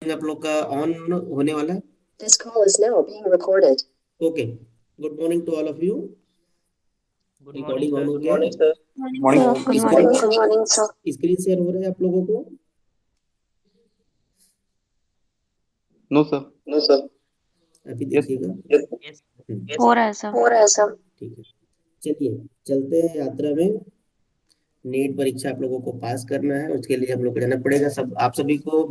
आप लोग का ऑन होने वाला है। This call is now being recorded. Okay, good morning to all of you. Good morning recording on sir. हो गया है। Morning, morning sir. Sir. Good screen morning. Good morning, sir. Screen share हो रहा है आप लोगों को? No sir. No, sir. अभी यस। देखिएगा। यस। हो रहा है सर। हो रहा है सर। ठीक है, चलिए चलते हैं यात्रा में। नीट परीक्षा आप लोगों को पास करना है, उसके लिए हम लोग को जाना पड़ेगा। सब आप सभी को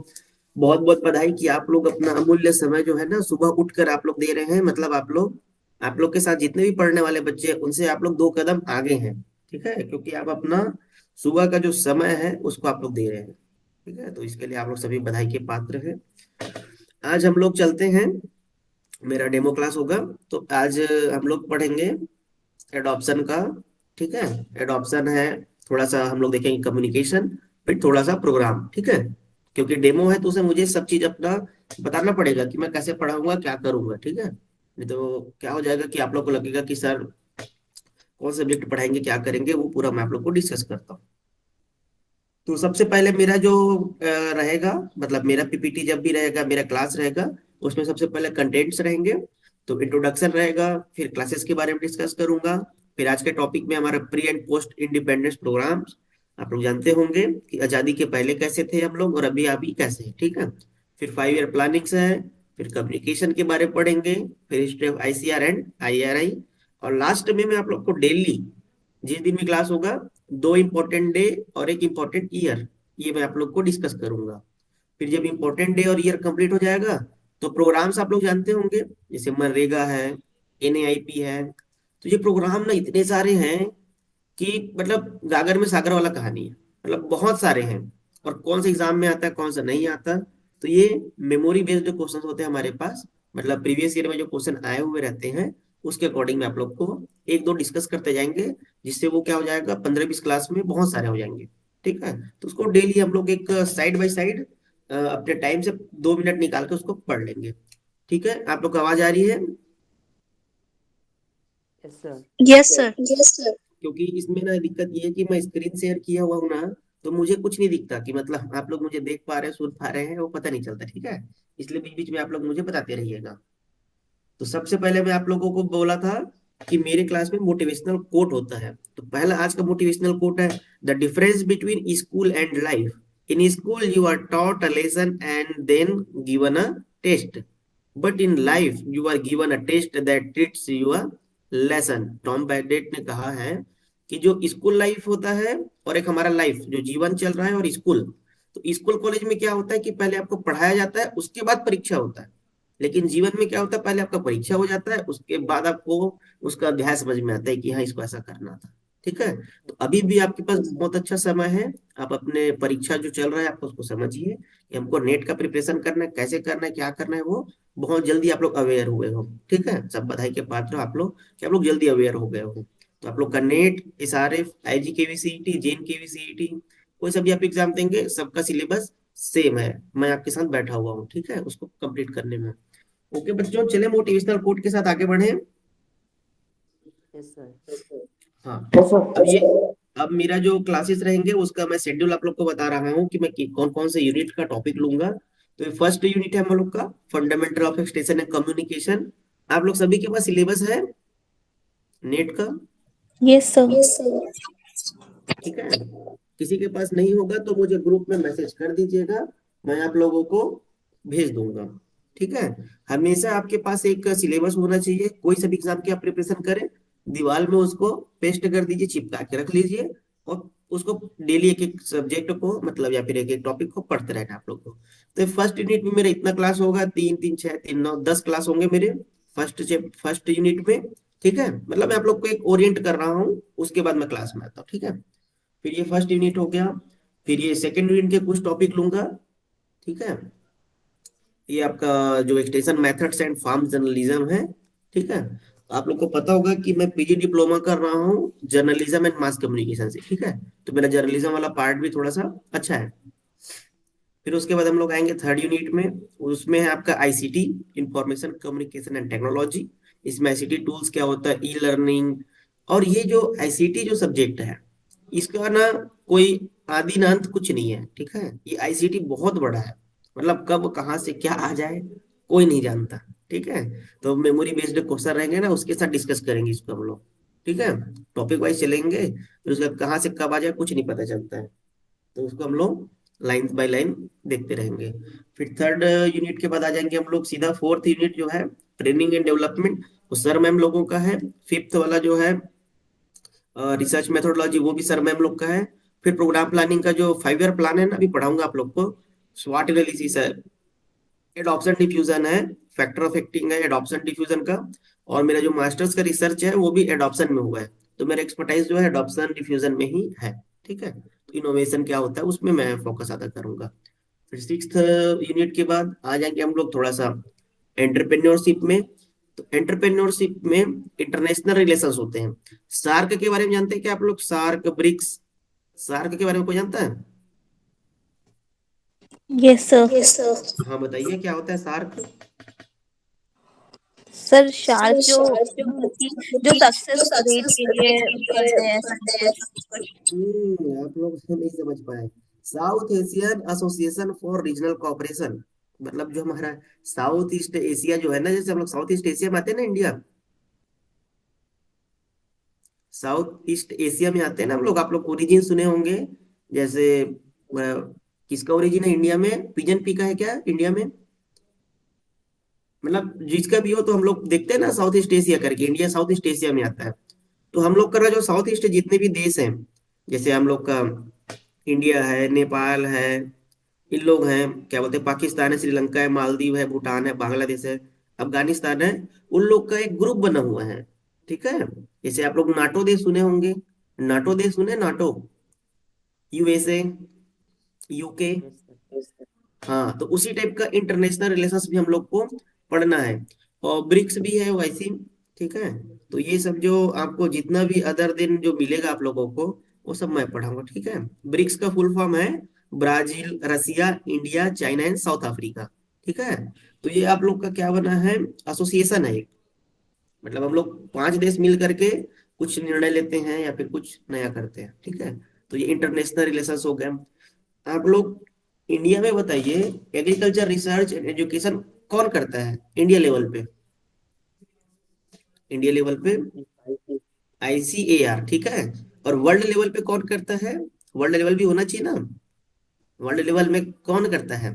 बहुत बहुत बधाई कि आप लोग अपना अमूल्य समय जो है ना सुबह उठकर आप लोग दे रहे हैं। मतलब आप लोग के साथ जितने भी पढ़ने वाले बच्चे हैं उनसे आप लोग 2 कदम आगे हैं। ठीक है, क्योंकि आप अपना सुबह का जो समय है उसको आप लोग दे रहे हैं। ठीक है, तो इसके लिए आप लोग सभी बधाई के पात्र हैं। आज हम लोग चलते हैं, मेरा डेमो क्लास होगा। तो आज हम लोग पढ़ेंगे एडॉप्शन का। ठीक है, एडॉप्शन है, थोड़ा सा हम लोग देखेंगे कम्युनिकेशन, फिर थोड़ा सा प्रोग्राम। ठीक है, क्योंकि डेमो है तो उसे मुझे सब चीज अपना बताना पड़ेगा कि मैं कैसे पढ़ाऊंगा, क्या करूंगा। ठीक है, नहीं तो क्या हो जाएगा कि आप लोग को लगेगा कि सर कौन सब्जेक्ट पढ़ाएंगे, क्या करेंगे, वो पूरा मैं आप लोग को डिस्कस करता हूँ। तो सबसे पहले मेरा जो रहेगा, मतलब मेरा पीपीटी जब भी रहेगा, मेरा क्लास रहेगा, उसमें सबसे पहले कंटेंट्स रहेंगे। तो इंट्रोडक्शन रहेगा, फिर क्लासेस के बारे में डिस्कस करूंगा। फिर आज के टॉपिक में हमारा pre and post independence programs. आप लोग जानते होंगे कि आजादी के पहले कैसे थे हम लोग और अभी अभी कैसे हैं। ठीक है, फिर 5 ईयर प्लानिंग्स है, फिर कम्युनिकेशन के बारे में पढ़ेंगे, फिर history of ICR and IRI. और लास्ट में मैं आप लोग को डेली, जिस दिन भी क्लास होगा, 2 इंपॉर्टेंट डे और एक इम्पोर्टेंट ईयर, ये मैं आप लोग को डिस्कस करूंगा। फिर जब इम्पोर्टेंट डे और ईयर कंप्लीट हो जाएगा तो प्रोग्राम्स आप लोग जानते होंगे, जैसे मनरेगा है, एनएआईपी है। तो ये प्रोग्राम ना इतने सारे हैं कि मतलब गागर में सागर वाला कहानी है। मतलब बहुत सारे हैं, और कौन सा एग्जाम में आता है कौन सा नहीं आता। तो ये मेमोरी बेस्ड जो क्वेश्चन होते हैं हमारे पास, मतलब प्रीवियस ईयर में जो क्वेश्चन आए हुए रहते हैं उसके अकॉर्डिंग में आप लोग को एक दो डिस्कस करते जाएंगे, जिससे वो क्या हो जाएगा, 15-20 क्लास में बहुत सारे हो जाएंगे। ठीक है, तो उसको डेली हम लोग एक साइड बाय साइड अपने टाइम से 2 मिनट निकाल के उसको पढ़ लेंगे। ठीक है, आप लोग को आवाज आ रही है? Yes sir. Yes, sir. Yes, sir. क्योंकि इसमें ना दिक्कत ये है कि मैं स्क्रीन शेयर किया हुआ हूँ ना, तो मुझे कुछ नहीं दिखता कि मतलब आप लोग मुझे देख पा रहे हैं, सुन पा रहे हैं, वो पता नहीं चलता। ठीक है, इसलिए बीच बीच में आप लोग मुझे बताते रहिएगा। तो सबसे पहले मैं आप लोगों को बोला था कि मेरे क्लास में मोटिवेशनल कोट होता है। तो पहला आज का मोटिवेशनल कोट है, the difference between school and life. In school you are taught a lesson and then given a test, but in life you are given a test that teach you a lesson. Tom Bodett ने कहा है कि जो school life होता है और एक हमारा लाइफ जो जीवन चल रहा है और स्कूल, तो स्कूल कॉलेज में क्या होता है कि पहले आपको पढ़ाया जाता है, उसके बाद परीक्षा होता है। लेकिन जीवन में क्या होता है, पहले आपका परीक्षा हो जाता है, उसके बाद आपको उसका अध्याय समझ में आता है कि हाँ इसको ऐसा करना था। ठीक है, तो अभी भी आपके पास बहुत अच्छा समय है। आप अपने परीक्षा जो चल रहा है आपको उसको समझिए कि हमको नेट का प्रिपरेशन करना है, कैसे करना है, क्या करना है, वो बहुत जल्दी आप लोग अवेयर हुए हो। ठीक है, सब बधाई के पात्र हो आप लोग कि आप लोग जल्दी अवेयर हो गए हो। तो आप लोग का नेट, एसआरएफ, आईजी के वी सीईटी, जेन के वी सीईटी, कोई सा भी आप एग्जाम देंगे सबका सिलेबस सेम है। मैं आपके साथ बैठा हुआ हूँ, ठीक है, उसको कंप्लीट करने में। ओके बच्चों, चले मोटिवेशनल कोट के साथ आगे बढ़े। Yes sir. हाँ, Yes, sir. अब मेरा जो क्लासेस रहेंगे उसका मैं शेड्यूल आप लोग को बता रहा हूँ कि मैं कौन कौन से यूनिट का टॉपिक लूंगा। तो फर्स्ट यूनिट है हम लोग का fundamental of extension and communication. आप लोग सभी के पास सिलेबस है नेट का? Yes, sir. Yes, sir. ठीक है, किसी के पास नहीं होगा तो मुझे ग्रुप में मैसेज कर दीजिएगा, मैं आप लोगों को भेज दूंगा। ठीक है, हमेशा आपके पास एक सिलेबस होना चाहिए। कोई सा भी एग्जाम की आप प्रिपरेशन करें, दीवार में उसको पेस्ट कर दीजिए, चिपका के रख लीजिए, और उसको डेली एक एक सब्जेक्ट को मतलब या फिर एक एक टॉपिक को पढ़ते रहना आप लोग को। तो फर्स्ट यूनिट में मेरा इतना क्लास होगा, 3 3 6 3 9 10 क्लास होंगे मेरे फर्स्ट यूनिट में। ठीक है, मतलब मैं आप लोग को एक ओरिएंट कर रहा हूँ, उसके बाद मैं क्लास में आता हूँ। ठीक है, फिर ये फर्स्ट यूनिट हो गया। फिर ये सेकंड यूनिट के कुछ टॉपिक लूंगा। ठीक है, ये आपका जो extension methods and farm journalism है। ठीक है, तो आप लोग को पता होगा कि मैं पीजी डिप्लोमा कर रहा हूँ जर्नलिज्म एंड मास कम्युनिकेशन से। ठीक है, तो मेरा जर्नलिज्म वाला पार्ट भी थोड़ा सा अच्छा है। फिर उसके बाद हम लोग आएंगे थर्ड यूनिट में, उसमें है आपका ICT, information communication and technology. इसमें आईसीटी टूल्स क्या होता है, ई लर्निंग। और ये जो आईसीटी जो सब्जेक्ट है, इसका ना कोई आदि ना अंत कुछ नहीं है। ठीक है, ये आईसीटी बहुत बड़ा है। मतलब कब कहाँ से क्या आ जाए कोई नहीं जानता। ठीक है, तो मेमोरी बेस्ड क्वेश्चन रहेंगे ना, उसके साथ डिस्कस करेंगे इसको हम लोग। ठीक है, टॉपिक वाइज चलेंगे, फिर उसके बाद कहाँ से कब आ जाए कुछ नहीं पता चलता है, तो उसको हम लोग लाइन बाय लाइन देखते रहेंगे। फिर थर्ड यूनिट के बाद आ जाएंगे हम लोग सीधा फोर्थ यूनिट जो है ट्रेनिंग एंड डेवलपमेंट, वो सर मैम लोगों का है। फिफ्थ वाला जो है रिसर्च मेथोडोलॉजी, वो भी सर मैम लोग का है। फिर प्रोग्राम प्लानिंग का जो 5 ईयर प्लान है ना, अभी पढ़ाऊंगा आप लोग को। स्वाट एनालिसिस है, एडॉप्शन डिफ्यूजन है, फैक्टर ऑफ एक्टिंग है एडॉप्शन डिफ्यूजन का। और मेरा जो मास्टर्स का रिसर्च है वो भी एडॉप्शन में हुआ है, तो मेरा एक्सपर्टाइज जो है एडॉप्शन डिफ्यूजन में ही है। ठीक है, तो इनोवेशन क्या होता है उसमें मैं फोकस ज्यादा करूंगा। फिर सिक्स्थ यूनिट के बाद आ जाएंगे हम लोग थोड़ा सा एंटरप्रेन्योरशिप में। तो एंटरप्रेन्योरशिप में इंटरनेशनल रिलेशंस होते हैं। सार्क के बारे में जानते हैं क्या आप लोग? सार्क, ब्रिक्स, सार्क के बारे में कोई जानता है? Yes sir. Yes sir. हाँ बताइए क्या होता है सार्क? सर सर शार्क जो शार्क मतलब कि जो जो सक्सेस रेट सक्सेस के लिए रेट के लिए करते हैं ऐसा करते कुछ। हैं। आप लोग नहीं समझ पाए। South Asian association for regional cooperation, मतलब जो हमारा साउथ ईस्ट एशिया जो है ना, जैसे हम लोग साउथ ईस्ट एशिया में आते हैं ना, इंडिया साउथ ईस्ट एशिया में आते हैं ना हम लोग। आप लोग ओरिजिन सुने होंगे, जैसे किसका ओरिजिन है इंडिया में? पिजन पी का है क्या इंडिया में? मतलब जिसका भी हो, तो हम लोग देखते हैं ना साउथ ईस्ट एशिया करके, इंडिया साउथ ईस्ट एशिया में आता है। तो हम लोग का जो साउथ ईस्ट जितने भी देश हैं, जैसे हम लोग का इंडिया है, नेपाल है, इन लोग हैं, क्या बोलते हैं, पाकिस्तान है, श्रीलंका है, मालदीव है, भूटान है, बांग्लादेश है, अफगानिस्तान है, उन लोग का एक ग्रुप बना हुआ है। ठीक है, जैसे आप लोग नाटो देश सुने होंगे, नाटो देश सुने, NATO, USA, UK. Yes sir. हाँ, तो उसी टाइप का इंटरनेशनल रिलेशंस भी हम लोग को पढ़ना है। और ब्रिक्स भी है वैसी। ठीक है, तो ये सब जो आपको जितना भी अदर दिन जो मिलेगा आप लोगों को, वो सब मैं पढ़ाऊंगा। ठीक है, ब्रिक्स का फुल फॉर्म है Brazil, Russia, India, China and South Africa. ठीक है, तो ये आप लोग का क्या बना है, एसोसिएशन है एक। मतलब हम लोग 5 देश मिल करके कुछ निर्णय लेते हैं या फिर कुछ नया करते हैं। ठीक है, तो ये इंटरनेशनल रिलेशंस हो गए। आप लोग इंडिया में बताइए, एग्रीकल्चर रिसर्च एंड एजुकेशन कौन करता है इंडिया लेवल पे? इंडिया लेवल पे ICAR। ठीक है, और वर्ल्ड लेवल पे कौन करता है? वर्ल्ड लेवल भी होना चाहिए ना, वर्ल्ड लेवल में कौन करता है,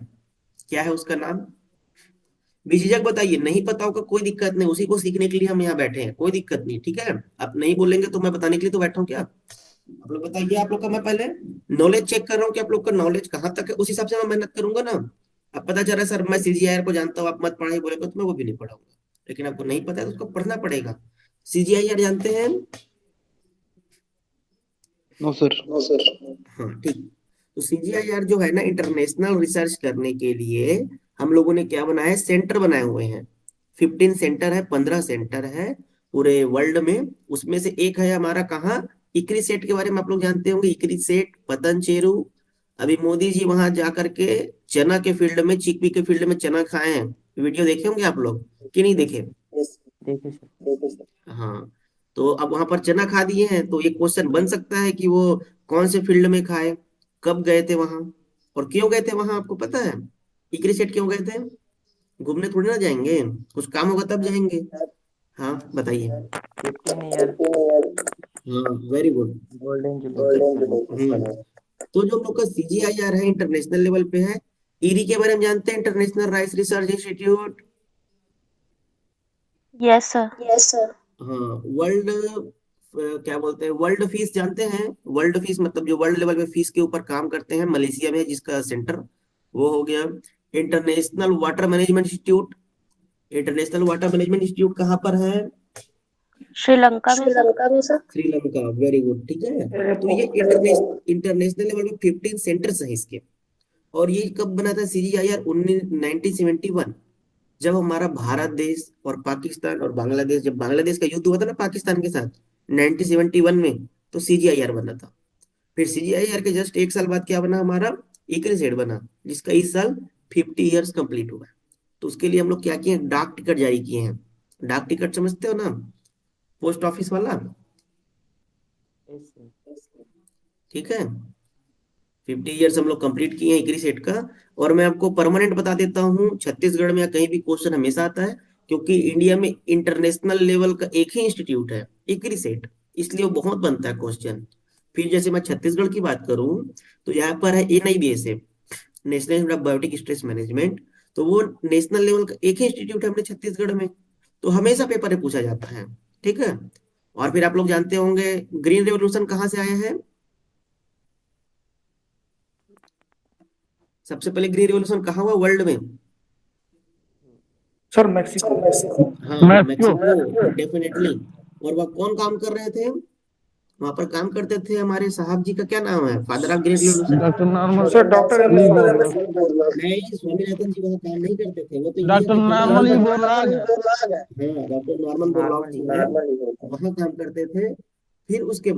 क्या है उसका नाम? बेझिझक बताइए, नहीं पता होगा कोई दिक्कत नहीं, उसी को सीखने के लिए हम यहाँ बैठे हैं, कोई दिक्कत नहीं। ठीक है, आप नहीं बोलेंगे तो मैं बताने के लिए तो बैठा हूँ क्या। आप लोग बताइए, आप लोग का मैं पहले नॉलेज चेक कर रहा हूँ कि आप लोग का नॉलेज कहाँ तक है, उस हिसाब से मैं मेहनत करूंगा ना। अब पता चल रहा है सर मैं CGIAR को जानता हूँ, आप मत पढ़ाई बोलेगा तो मैं वो भी नहीं पढ़ाऊंगा। लेकिन आपको नहीं पता है तो उसको पढ़ना पड़ेगा। CGIAR जानते हैं? No sir. No sir. हाँ ठीक, तो CGIAR जो है ना, इंटरनेशनल रिसर्च करने के लिए हम लोगों ने क्या बनाया है, सेंटर बनाए हुए हैं। 15 सेंटर है, 15 सेंटर है पूरे वर्ल्ड में। उसमें से एक है हमारा कहाँ, इक्री सेट के बारे में आप लोग जानते होंगे, इक्री सेट, पतंचेरू। अभी मोदी जी वहां जा करके चना के फील्ड में, चिकपी के फील्ड में चना खाए हैं, वीडियो देखे होंगे आप लोग कि नहीं देखे? देखिए सर। हाँ, तो अब वहां पर चना खा दिए हैं, तो ये क्वेश्चन बन सकता है कि वो कौन से फील्ड में खाए, कब गए थे वहां, और क्यों गए थे वहां, आपको पता है? इक्री सेट क्यों गए थे? घूमने थोड़ी ना जाएंगे, कुछ काम होगा तब जाएंगे। हाँ बताइए। 15 ईयर हाँ very good. Golden jubilee golden section है। जुबली। तो जो हम लोग का CGIAR है इंटरनेशनल लेवल पे है। IRI के बारे में जानते हैं, international rice research institute? Yes sir. Yes sir. हाँ, वर्ल्ड क्या बोलते हैं, वर्ल्ड फीस जानते हैं? वर्ल्ड फीस मतलब जो वर्ल्ड लेवल पे फीस के ऊपर काम करते हैं, मलेशिया में है जिसका सेंटर, वो हो गया। International water management institute, international water management institute कहाँ पर है? श्रीलंका में सर। श्रीलंका में सर। Sri Lanka, very good. ठीक है, तो ये इंटरनेशनल लेवल पे 15 सेंटर्स हैं इसके। और ये कब बना था CGIAR? 1971, जब हमारा भारत देश और पाकिस्तान और बांग्लादेश, जब बांग्लादेश का युद्ध हुआ था ना पाकिस्तान के साथ 1971 में, तो CGIAR बना था। फिर CGIAR के जस्ट एक साल बाद क्या बना हमारा, इक्रिसेट बना, जिसका इस साल 50 ईयर्स कंप्लीट हुआ है। तो उसके लिए हम लोग क्या किए हैं, डाक टिकट जारी किए हैं। डाक टिकट समझते हो ना, पोस्ट ऑफिस वाला। Yes sir. ठीक है, 50 ईयर्स हम लोग कंप्लीट किए हैं इक्री सेट का। और मैं आपको परमानेंट बता देता हूँ, छत्तीसगढ़ में या कहीं भी क्वेश्चन हमेशा आता है, क्योंकि इंडिया में इंटरनेशनल लेवल का एक ही इंस्टीट्यूट है, एक ही सेट, इसलिए वो बहुत बनता है क्वेश्चन। फिर जैसे मैं छत्तीसगढ़ की बात करूँ, तो यहाँ पर है NIBSF, national institute of biotic stress management. तो वो नेशनल लेवल का एक ही इंस्टीट्यूट है अपने छत्तीसगढ़ में, तो हमेशा पेपर में पूछा जाता है। ठीक है। और फिर आप लोग जानते होंगे ग्रीन रेवोल्यूशन कहाँ से आया है? सबसे पहले ग्रीन रेवोल्यूशन कहाँ हुआ वर्ल्ड में? Sir Mexico. हाँ, मैक्सिको, डेफिनेटली। और वह कौन काम कर रहे थे? वहां पर काम करते थे हमारे साहब जी का क्या नाम है, father of great revolution? Doctor normal sir doctor E M बोल नहीं, स्वामीनाथन जी वहाँ काम नहीं करते थे, वो तो इंडिया डॉक्टर में थे नॉर्मल ई ना। बोल रहा है। हाँ, डॉक्टर नॉर्मन बोरलॉग जी हैं, वहाँ काम करते थे। फिर उसके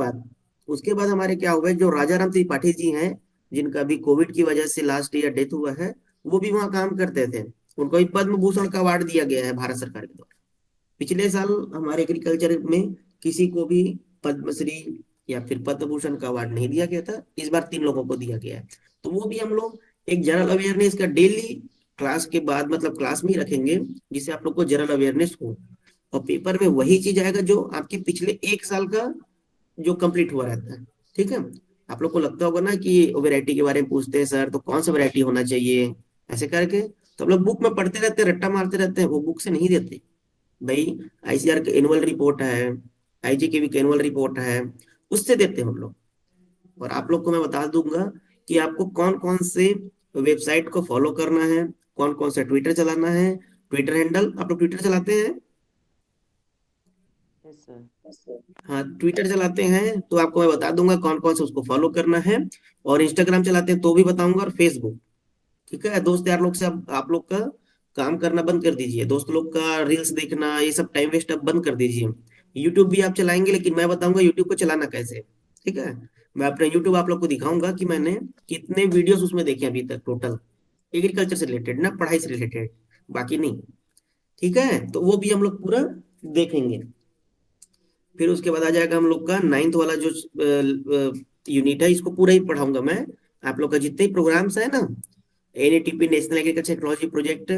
बाद हमारे क्या हुए, जो राजा राम त्रिपाठी जी हैं, जिनका भी कोविड की वजह से लास्ट ईयर डेथ हुआ है, वो भी वहाँ काम करते थे। उनको भी पद्म भूषण का अवार्ड दिया गया है भारत सरकार के द्वारा। पिछले साल हमारे एग्रीकल्चर में किसी को भी पद्मश्री या फिर पद्म भूषण का अवार्ड नहीं दिया गया था, इस बार 3 लोगों को दिया गया है। तो वो भी हम लोग एक जनरल अवेयरनेस का डेली क्लास के बाद, मतलब क्लास में ही रखेंगे, जिससे आप लोग को जनरल अवेयरनेस हो। और पेपर में वही चीज आएगा जो आपके पिछले 1 साल का जो कंप्लीट हुआ रहता है। ठीक है। आप लोग को लगता होगा ना कि वैरायटी के बारे में पूछते हैं सर, तो कौन सा वैरायटी होना चाहिए, ऐसे करके तो हम लोग बुक में पढ़ते रहते हैं, रट्टा मारते रहते हैं, वो बुक से नहीं देते भाई। ICR का एनुअल रिपोर्ट है, IGKV का एनुअल रिपोर्ट है, उससे देते हैं हम लोग। और आप लोग को मैं बता दूंगा कि आपको कौन कौन से वेबसाइट को फॉलो करना है, कौन कौन सा ट्विटर चलाना है। ट्विटर हैंडल, आप लोग ट्विटर चलाते हैं? Yes sir. हाँ, ट्विटर चलाते हैं तो आपको मैं बता दूंगा कौन कौन से उसको फॉलो करना है। और इंस्टाग्राम चलाते हैं तो भी बताऊंगा, और फेसबुक। ठीक है, दोस्त यार लोग से अब आप लोग का काम करना बंद कर दीजिए, दोस्त लोग का रील्स देखना, ये सब टाइम वेस्ट अब बंद कर दीजिए। यूट्यूब भी आप चलाएंगे, लेकिन मैं बताऊंगा यूट्यूब को चलाना कैसे। ठीक है। मैं अपना यूट्यूब आप लोग को दिखाऊंगा कि मैंने कितने वीडियोस उसमें देखे अभी तक टोटल, एग्रीकल्चर से रिलेटेड ना, पढ़ाई से रिलेटेड, बाकी नहीं। ठीक है, तो वो भी हम लोग पूरा देखेंगे। फिर उसके बाद आ जाएगा हम लोग का 9th वाला जो यूनिट है, इसको पूरा ही पढ़ाऊंगा मैं। आप लोग का जितने ही प्रोग्राम्स है ना, NATP national agriculture technology project,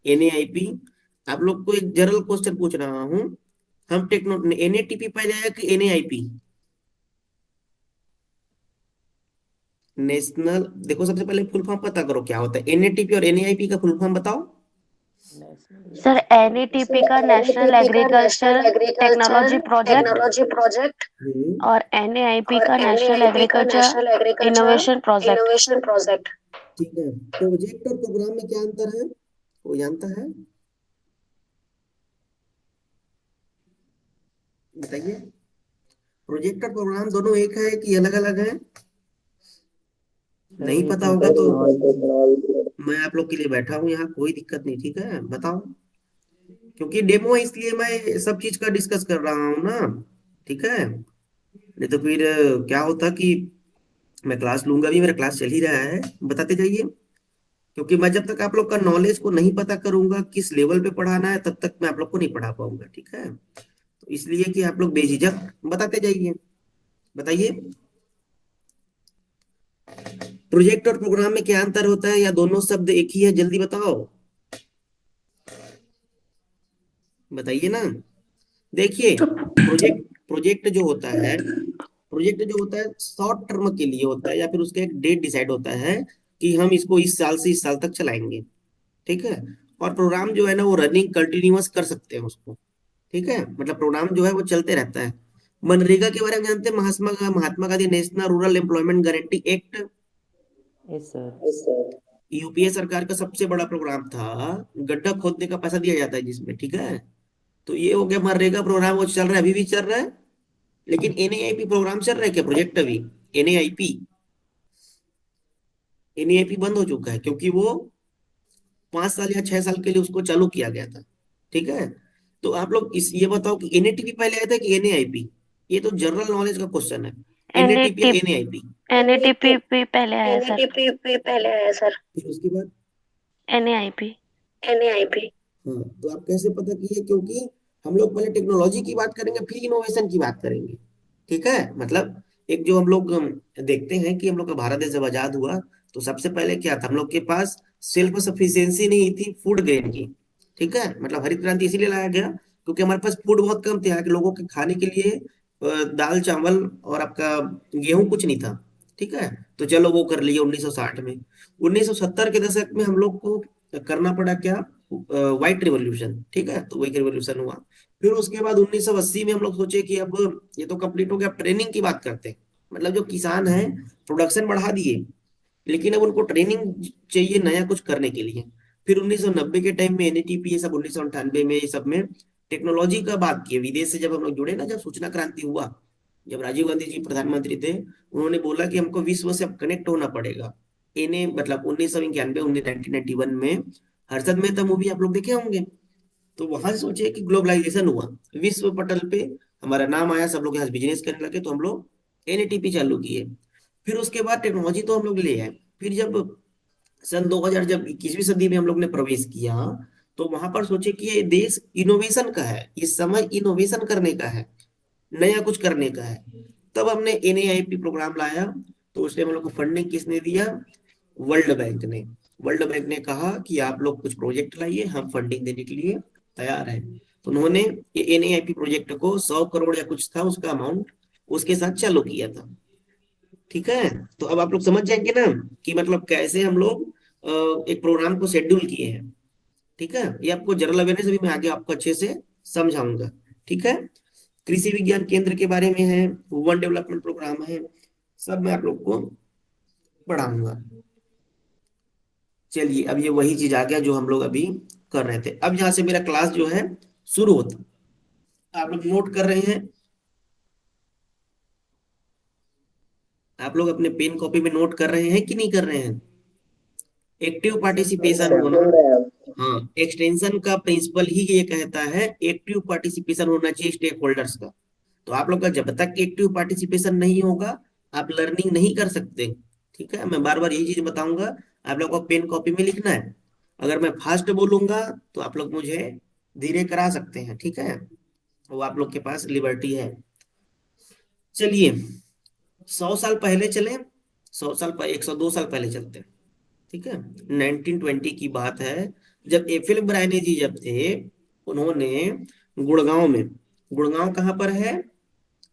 NAIP, आप लोग को एक जनरल क्वेश्चन पूछ रहा हूँ। हम टेक्नो NATP पहले आया कि NAIP? नेशनल, देखो सबसे पहले फुल फॉर्म पता करो क्या होता है। NATP और NAIP का फुल फॉर्म बताओ। नेशनल सर NATP का नेशनल एग्रीकल्चर टेक्नोलॉजी प्रोजेक्ट और NAIP का नेशनल एग्रीकल्चर इनोवेशन प्रोजेक्ट। ठीक है, प्रोजेक्ट और प्रोग्राम में क्या अंतर है, वो जानता है? बताइए। प्रोजेक्ट और प्रोग्राम दोनों एक है कि अलग अलग है? सर नहीं ये पता तो होगा तो टेक्नोलॉजी। मैं आप लोग के लिए बैठा हूँ यहाँ, कोई दिक्कत नहीं। ठीक है, बताओ। क्योंकि डेमो है इसलिए मैं सब चीज का डिस्कस कर रहा हूँ ना। ठीक है, नहीं तो फिर क्या होता कि मैं क्लास लूंगा भी, मेरा क्लास चल ही रहा है, बताते जाइए। क्योंकि मैं जब तक आप लोग का नॉलेज को नहीं पता करूंगा किस लेवल पे पढ़ाना है, तब तक मैं आप लोग को नहीं पढ़ा पाऊंगा। ठीक है, तो इसलिए कि आप लोग बेझिझक बताते जाइए। बताइए, प्रोजेक्ट और प्रोग्राम में क्या अंतर होता है, या दोनों शब्द एक ही है, जल्दी बताओ। बताइए ना। देखिए, प्रोजेक्ट जो होता है शॉर्ट टर्म के लिए होता है, या फिर उसका एक डेट डिसाइड होता है कि हम इसको इस साल से इस साल तक चलाएंगे। ठीक है। और प्रोग्राम जो है ना, वो रनिंग कंटिन्यूअस कर सकते हैं उसको। ठीक है, मतलब प्रोग्राम जो है वो चलते रहता है। मनरेगा के बारे में जानते हैं? Mahatma Gandhi national rural employment guarantee act, yes sir. UPA सरकार का सबसे बड़ा प्रोग्राम था। गड्ढा खोदने का पैसा दिया जाता है जिसमें। ठीक है, तो ये हो गया मनरेगा प्रोग्राम, वो चल रहा है, अभी भी चल रहा है। लेकिन NAIP प्रोग्राम चल रहा है क्या, प्रोजेक्ट अभी? NAIP NAIP बंद हो चुका है, क्योंकि वो 5 साल या 6 साल के लिए उसको चालू किया गया था। ठीक है, तो आप लोग ये बताओ कि NATP पहले आया था कि NAIP? ये तो जनरल नॉलेज का क्वेश्चन है। NATP या NAIP? NATP पहले आया सर। फिर उसके बाद NAIP। हाँ, तो आप कैसे पता किए? क्योंकि हम लोग पहले टेक्नोलॉजी की बात करेंगे, फिर इनोवेशन की बात करेंगे। ठीक है, मतलब एक जो हम लोग देखते हैं कि हम लोग का भारत देश जब आजाद हुआ, तो सबसे पहले क्या था, हम लोग के पास सेल्फ सफिशिएंसी नहीं थी फूड ग्रेन की। ठीक है, मतलब हरित क्रांति इसीलिए लाया गया क्योंकि हमारे पास फूड बहुत कम थे, यहाँ के लोगों के खाने के लिए दाल चावल और आपका गेहूं कुछ नहीं था। ठीक है, तो चलो वो कर लिया 1960 में। 1970 के दशक में हम लोग को करना पड़ा क्या, व्हाइट रिवॉल्यूशन। ठीक है, तो वही रिवॉल्यूशन हुआ। फिर उसके बाद 1980 में हम लोग सोचे कि अब ये तो कंप्लीट हो गया, अब ट्रेनिंग की बात करते हैं। मतलब जो किसान है प्रोडक्शन बढ़ा दिए, लेकिन अब उनको ट्रेनिंग चाहिए नया कुछ करने के लिए। फिर 1990 के टाइम में एनईटीपी, ये सब 1998 में, ये सब में टेक्नोलॉजी का बात की। विदेश से जब हम लोग जुड़े ना, जब सूचना क्रांति हुआ, जब राजीव गांधी जी प्रधानमंत्री थे, उन्होंने बोला कि हमको विश्व से अब कनेक्ट होना पड़ेगा। इन्हें मतलब 1991, 1991 में हर्षद मेहता मूवी आप लोग देखे होंगे। तो वहां से सोचे कि ग्लोबलाइजेशन हुआ, विश्व पटल पे हमारा नाम आया, सब लोग यहाँ बिजनेस करने लगे, तो हम लोग एनएटीपी चालू किए। फिर उसके बाद टेक्नोलॉजी तो हम लोग ले आए। फिर जब सन 2000, जब 21वीं सदी में हम लोग ने प्रवेश किया, तो वहां पर सोचे कि ये देश इनोवेशन का है, इस समय इनोवेशन करने का है, नया कुछ करने का है। तब हमने एनएआईपी प्रोग्राम लाया। तो उसने हम लोग को फंडिंग किसने दिया, वर्ल्ड बैंक ने। वर्ल्ड बैंक ने कहा कि आप लोग कुछ प्रोजेक्ट लाइए, हम फंडिंग देने के लिए तैयार हैं। तो उन्होंने ये एनएआईपी प्रोजेक्ट को 100 करोड़ या कुछ था उसका अमाउंट, उसके साथ चालू किया था। ठीक है, तो अब आप लोग समझ जाएंगे ना कि मतलब कैसे हम लोग एक प्रोग्राम को शेड्यूल किए हैं। ठीक है, ये आपको जनरल अवेयरनेस भी मैं आगे आपको अच्छे से समझाऊंगा। ठीक है, कृषि विज्ञान केंद्र के बारे में है, वन डेवलपमेंट प्रोग्राम है, सब मैं आप लोग को पढ़ाऊंगा। चलिए, अब ये वही चीज आ गया जो हम लोग अभी कर रहे थे। अब यहाँ से मेरा क्लास जो है शुरू होता, आप लोग नोट कर रहे हैं, आप लोग अपने पेन कॉपी में नोट कर रहे हैं कि नहीं कर रहे हैं। एक्टिव पार्टिसिपेशन होना, हाँ, एक्सटेंशन का प्रिंसिपल ही ये कहता है एक्टिव पार्टिसिपेशन होना चाहिए स्टेक होल्डर्स का। तो आप लोग का जब तक एक्टिव पार्टिसिपेशन नहीं होगा, आप लर्निंग नहीं कर सकते। ठीक है, मैं बार बार यही चीज बताऊंगा, आप लोग को पेन कॉपी में लिखना है। अगर मैं फास्ट बोलूंगा तो आप लोग मुझे धीरे करा सकते हैं। ठीक है, वो आप लोग के पास लिबर्टी है। चलिए, 100 साल पहले चले, 102 साल पहले चलते हैं। ठीक है, 1920 की बात है, जब एफिल ब्रायने जी जब थे, उन्होंने गुड़गांव में, गुड़गांव कहाँ पर है,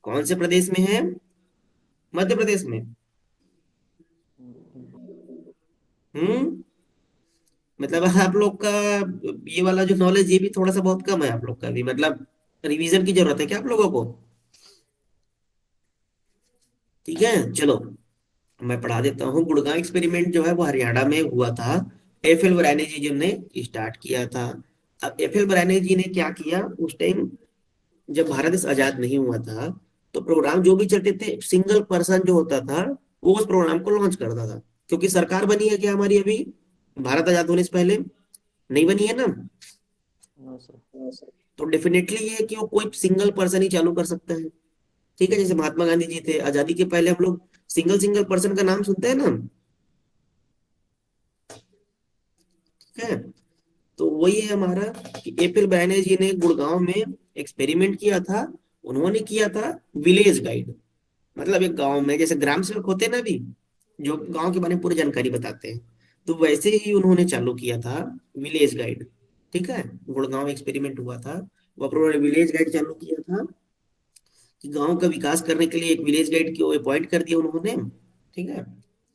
कौन से प्रदेश में है, मध्य प्रदेश में। हम्म, मतलब आप लोग का ये वाला जो नॉलेज, ये भी थोड़ा सा बहुत कम है आप लोग का भी, मतलब रिवीजन की जरूरत है क्या आप लोगों को। ठीक है, चलो मैं पढ़ा देता हूँ। गुड़गांव एक्सपेरिमेंट जो है वो हरियाणा में हुआ था। एफ एल ब्रायने जी ने स्टार्ट किया था। अब एफ एल ब्रायने जी ने क्या किया उस टाइम, जब भारत देश आजाद नहीं हुआ था, तो प्रोग्राम जो भी चलते थे, सिंगल पर्सन जो होता था वो उस प्रोग्राम को लॉन्च करता था। क्योंकि सरकार बनी है क्या हमारी अभी, भारत आजाद होने से पहले नहीं बनी है ना। No sir. तो डेफिनेटली ये है कि वो कोई सिंगल पर्सन ही चालू कर सकता है। ठीक है, जैसे महात्मा गांधी जी थे, आजादी के पहले हम लोग सिंगल सिंगल पर्सन का नाम सुनते हैं ना। ठीक है, तो वही है हमारा कि एपल ब्रायने जी ने गुड़गांव में एक्सपेरिमेंट किया था। उन्होंने किया था विलेज गाइड, मतलब एक गांव में जैसे ग्राम सेवक होते हैं ना अभी, जो गांव के बारे में पूरी जानकारी बताते हैं, तो वैसे ही उन्होंने चालू किया था विलेज गाइड। ठीक है, गुड़गांव एक्सपेरिमेंट हुआ था, वो उन्होंने विलेज गाइड चालू किया था कि गांव का विकास करने के लिए एक विलेज गाइड की अपॉइंट कर दिया उन्होंने। ठीक है,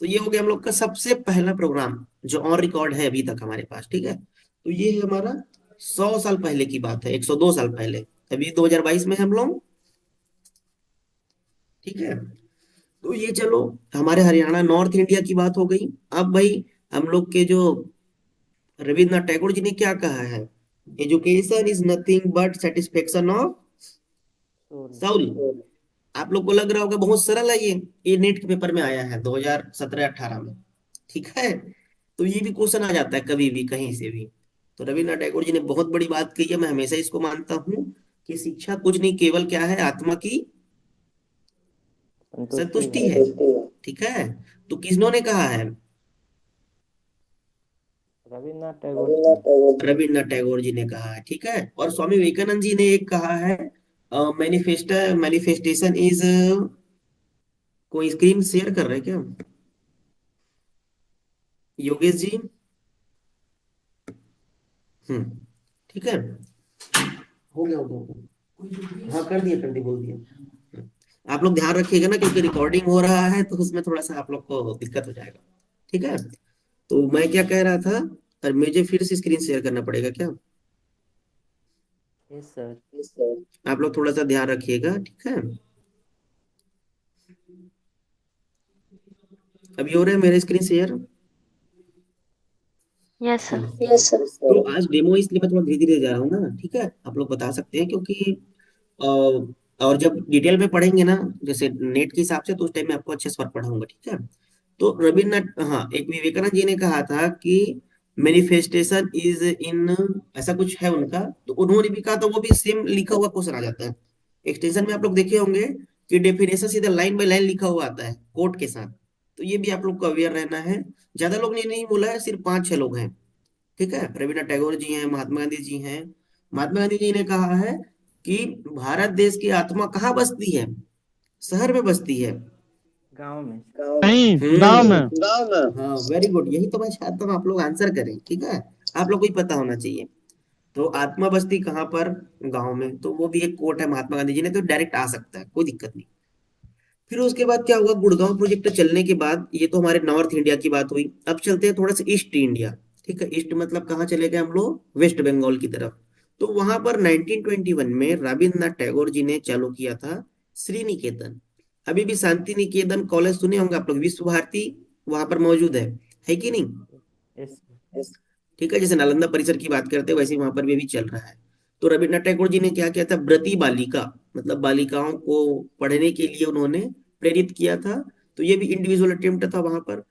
तो ये हो गया हम लोग का सबसे पहला प्रोग्राम जो ऑन रिकॉर्ड है अभी तक हमारे पास। ठीक है, तो ये है हमारा 100 साल पहले की बात है, 102 साल पहले, अभी 2022 में हम लोग। ठीक है, तो ये चलो हमारे हरियाणा नॉर्थ इंडिया की बात हो गई। अब भाई हम लोग के जो रविन्द्रनाथ टैगोर जी ने क्या कहा है, education is nothing but satisfaction of soul. Soul. आप लोग को लग रहा होगा बहुत सरल है ये नेट के पेपर में आया है 2017-18 में। ठीक है, तो ये भी क्वेश्चन आ जाता है कभी भी कहीं से भी। तो रविन्द्रनाथ टैगोर जी ने बहुत बड़ी बात कही है, मैं हमेशा इसको मानता हूँ कि शिक्षा कुछ नहीं, केवल क्या है, आत्मा की संतुष्टि संतुष्टि है। है। ठीक है, तो किसनों ने कहा है, रविन्द्रनाथ टैगोर जी ने। रविन्द्रनाथ टैगोर जी ने कहा है। ठीक है, और स्वामी विवेकानंद जी ने एक कहा है, मैनिफेस्टेशन इज, कोई स्क्रीन शेयर कर रहे हैं क्या। योगेश जी। ठीक है, हो गया, हाँ कर दिया बोल दिया। आप लोग ध्यान रखिएगा ना, क्योंकि रिकॉर्डिंग हो रहा है तो उसमें थोड़ा सा आप लोग को दिक्कत हो जाएगा। ठीक है, तो मैं क्या कह रहा था, और मुझे फिर से स्क्रीन शेयर करना पड़ेगा क्या? Yes sir. आप लोग थोड़ा सा ध्यान रखिएगा, ठीक है। अभी हो रहा है मेरा screen share? Yes sir. Yes sir. तो आज डेमो इसलिए मैं थोड़ा धीरे धीरे जा रहा हूँ ना, ठीक है, आप लोग बता सकते हैं, क्योंकि और जब डिटेल में पढ़ेंगे ना, जैसे नेट के हिसाब से, तो उस टाइम में आपको अच्छे से पढ़ाऊंगा, ठीक है। तो रविन्द्रनाथ, हाँ, एक विवेकानंद जी ने कहा था कि मैनिफेस्टेशन इज इन, ऐसा कुछ है उनका, तो उन्होंने भी कहा था, वो भी सेम लिखा हुआ क्वेश्चन आ जाता है एक्सटेंशन में। आप लोग देखे होंगे कि डेफिनेशन सीधा लाइन बाय लाइन लिखा हुआ आता है कोट के साथ। तो ये भी आप लोग को अवेयर रहना है। ज्यादा लोग ने नहीं बोला है, सिर्फ 5-6 लोग हैं, ठीक है। रविन्द्रनाथ टैगोर जी हैं, महात्मा गांधी जी हैं। महात्मा गांधी जी ने कहा है कि भारत देश की आत्मा कहाँ बसती है? शहर में बसती है। गांव में। नहीं, गांव में। गाँव में, हाँ, वेरी गुड, यही तो मैं चाहता हूँ आप लोग आंसर करें, ठीक है। आप लोग को ही पता होना चाहिए। तो आत्मा बसती कहाँ पर? गांव में। तो वो भी एक कोट है महात्मा गांधी जी ने, तो डायरेक्ट आ सकता है, कोई दिक्कत नहीं। फिर उसके बाद क्या हुआ, गुड़गांव प्रोजेक्ट चलने के बाद, ये तो हमारे नॉर्थ इंडिया की बात हुई। अब चलते हैं थोड़ा सा ईस्ट इंडिया, ठीक है। ईस्ट मतलब कहाँ चले गए हम लोग? वेस्ट बंगाल की तरफ। तो वहां पर 1921 में रविन्द्रनाथ टैगोर जी ने चालू किया था श्री निकेतन। अभी भी शांति निकेतन कॉलेज सुने होंगे आप लोग, विश्व भारती वहां पर मौजूद है कि नहीं? यस। ठीक है, जैसे नालंदा परिसर की बात करते हैं, वैसे वहां पर भी अभी चल रहा है। तो रविन्द्रनाथ टैगोर जी ने क्या किया था, ब्रती बालिका, मतलब बालिकाओं को पढ़ने के लिए उन्होंने प्रेरित किया था। तो ये भी इंडिविजुअल अटेम्प्ट था वहां पर।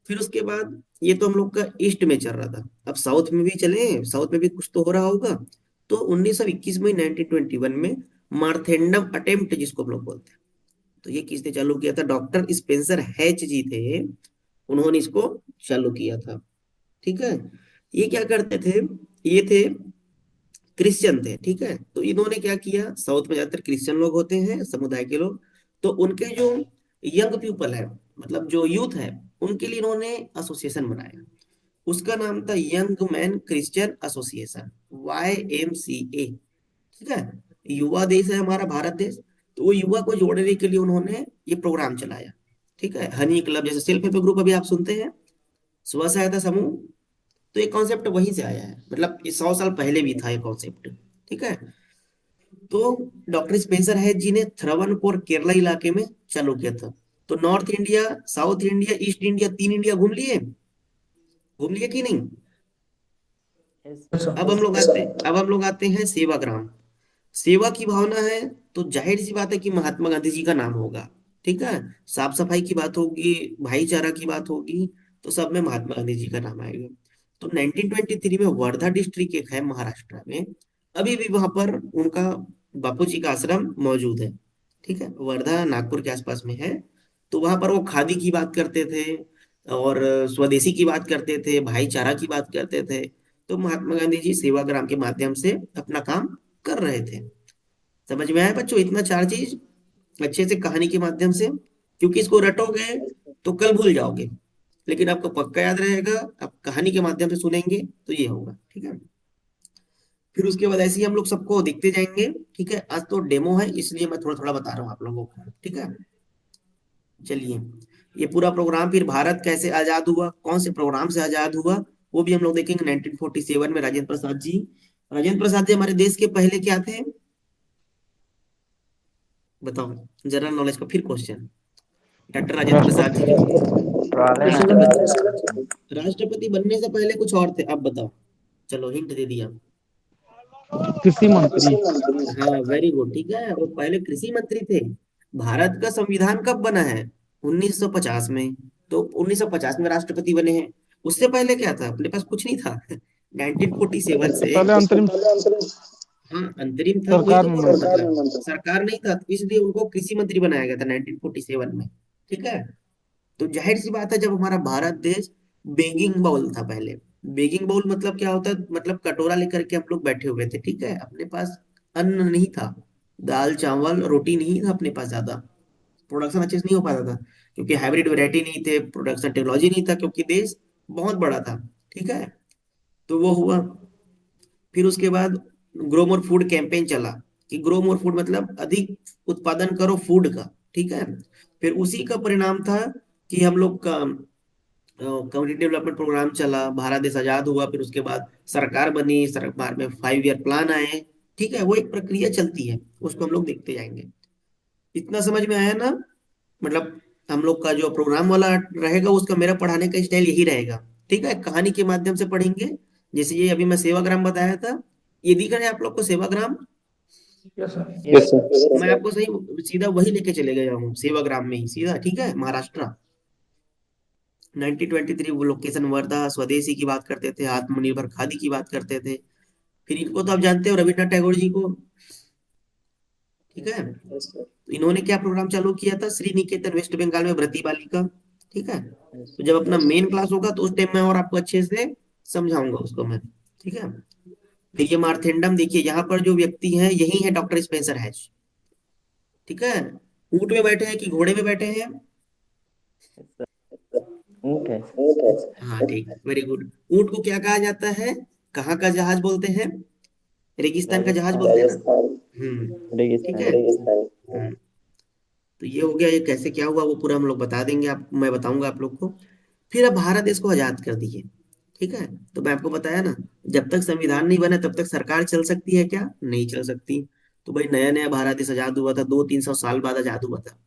फिर उसके बाद, ये तो हम लोग का ईस्ट में चल रहा था, अब साउथ में भी चले, साउथ में भी कुछ तो हो रहा होगा। तो 1921 में, 1921 में मार्थेंडम अटेम्प्ट जिसको हम लोग बोलते हैं, तो ये किसने चालू किया था? डॉक्टर स्पेंसर हैच जी थे, उन्होंने इसको चालू किया था, ठीक है। ये क्या करते थे? ये थे क्रिश्चियन थे, ठीक है। तो इन्होंने क्या किया, साउथ में ज्यादातर क्रिश्चियन लोग होते हैं, समुदाय के लोग। तो उनके जो यंग पीपल है, मतलब जो यूथ है, उनके लिए इन्होंने एसोसिएशन बनाया। उसका नाम था young man Christian association, YMCA, ठीक है। युवा देश है हमारा भारत देश। तो वो युवा को जोड़ने के लिए उन्होंने ये प्रोग्राम चलाया, ठीक है। हनी क्लब, जैसे सेल्फ हेल्प ग्रुप अभी आप सुनते हैं, स्व सहायता समूह, तो ये कॉन्सेप्ट वहीं से आया है, मतलब ये 100 साल पहले भी था ये कॉन्सेप्ट, ठीक है। तो डॉक्टर स्पेंसर है जी ने थ्रवनकोर केरला इलाके में चालू किया था। तो north India, south India, east India, 3 India घूम लिए कि नहीं? यस। अब हम लोग आते हैं सेवाग्राम। सेवा की भावना है, तो जाहिर सी बात है कि महात्मा गांधी जी का नाम होगा, ठीक है। साफ सफाई की बात होगी, भाईचारा की बात होगी, तो सब में महात्मा गांधी जी का नाम आएगा। तो 1923 में वर्धा डिस्ट्रिक्ट एक है महाराष्ट्र में, अभी भी वहां पर उनका बापू जी का आश्रम मौजूद है, ठीक है। वर्धा नागपुर के आसपास में है। तो वहां पर वो खादी की बात करते थे, और स्वदेशी की बात करते थे, भाईचारा की बात करते थे। तो महात्मा गांधी जी सेवाग्राम के माध्यम से अपना काम कर रहे थे। समझ में आया बच्चों इतना चार चीज अच्छे से कहानी के माध्यम से? क्योंकि इसको रटोगे तो कल भूल जाओगे, लेकिन आपको पक्का याद रहेगा, आप कहानी के माध्यम से सुनेंगे तो ये होगा, ठीक है। फिर उसके बाद ऐसे ही हम लोग सबको देखते जाएंगे, ठीक है। आज तो डेमो है, इसलिए मैं थोड़ा थोड़ा बता रहा हूँ आप लोगों को, ठीक है। चलिए, ये पूरा प्रोग्राम, फिर भारत कैसे आजाद हुआ, कौन से प्रोग्राम से आजाद हुआ, वो भी हम लोग देखेंगे। 1947 में राजेंद्र प्रसाद जी, राजेंद्र प्रसाद जी हमारे देश के पहले क्या थे? बताओ, जनरल नॉलेज का फिर क्वेश्चन। डॉक्टर राजेंद्र प्रसाद जी जो थे, राष्ट्रपति, राष्ट्रपति बनने से पहले कुछ और थे, अब बताओ। चलो हिंट दे दिया। कृषि मंत्री। हाँ, वेरी गुड, ठीक है, वो पहले कृषि मंत्री थे। भारत का संविधान कब बना है? 1950 में। तो 1950 में राष्ट्रपति बने हैं। उससे पहले क्या था, अपने पास कुछ नहीं था। 1947 से, पहले अंतरिम हाँ अंतरिम था, वही सरकार तो में बोल रहा हूँ, मंत्री। मतलब सरकार नहीं था, तो इसलिए उनको कृषि मंत्री बनाया गया था 1947 में, ठीक है। तो जाहिर सी बात है, जब हमारा भारत देश बेगिंग बाउल था पहले। बेगिंग बाउल मतलब क्या होता है, मतलब कटोरा लेकर के हम लोग बैठे हुए थे, ठीक है। अपने पास अन्न नहीं था, दाल चावल रोटी नहीं था अपने पास ज्यादा, प्रोडक्शन अच्छे से नहीं हो पाता था, क्योंकि हाइब्रिड वैरायटी नहीं थे, प्रोडक्शन टेक्नोलॉजी नहीं था, क्योंकि देश बहुत बड़ा था। ठीक है, तो वो हुआ। फिर उसके बाद ग्रो मोर फूड कैंपेन चला, कि ग्रो मोर फूड मतलब अधिक उत्पादन करो फूड का। ठीक है, फिर उसी का परिणाम था कि हम लोग का कम्युनिटी डेवलपमेंट प्रोग्राम चला, भारत देश आजाद हुआ, फिर उसके बाद सरकार बनी, सरकार में 5 ईयर प्लान आए। ठीक है, वो एक प्रक्रिया चलती है, उसको हम लोग देखते जाएंगे। इतना समझ में आया ना? मतलब हम लोग का जो प्रोग्राम वाला रहेगा उसका, मेरा पढ़ाने का स्टाइल यही रहेगा। ठीक है, कहानी के माध्यम से पढ़ेंगे। जैसे ये अभी मैं सेवाग्राम बताया था, ये दिख रहा है आप लोग को Sevagram? Yes sir. Yes yes sir. मैं आपको सही सीधा वही लेके चले गया हूँ, सेवाग्राम में ही सीधा। ठीक है, महाराष्ट्र 1923, वो लोकेशन वर्धा, स्वदेशी की बात करते थे, आत्मनिर्भर खादी की बात करते थे। फिर इनको तो आप जानते हो, रविन्द्रनाथ टैगोर जी को। ठीक है, तो इन्होंने क्या प्रोग्राम चालू किया था, श्री निकेतन वेस्ट बंगाल में भर्ती बालिका। ठीक है, तो जब अपना मेन क्लास होगा तो उस टाइम में और आपको अच्छे से समझाऊंगा उसको मैं। ठीक है, फिर ये मार्थेंडम देखिए, यहाँ पर जो व्यक्ति हैं यही है डॉक्टर स्पेंसर हैच। ठीक है, ऊंट में बैठे हैं कि घोड़े में बैठे हैं? सर। ऊँट है। हाँ ठीक, वेरी गुड। ऊंट को क्या कहा जाता है, कहाँ का जहाज बोलते हैं? रेगिस्तान का जहाज राजस्थान। बोलते हैं ना। ठीक है। रेगिस्तान। तो ये हो गया, ये कैसे क्या हुआ वो पूरा हम लोग बता देंगे, आप मैं बताऊंगा आप लोग को। फिर अब भारत देश को आजाद कर दिए। ठीक है, तो मैं आपको बताया ना, जब तक संविधान नहीं बना तब तक सरकार चल सकती है क्या? नहीं चल सकती। तो भाई नया नया भारत देश आजाद हुआ था, 200-300 साल बाद आजाद हुआ था।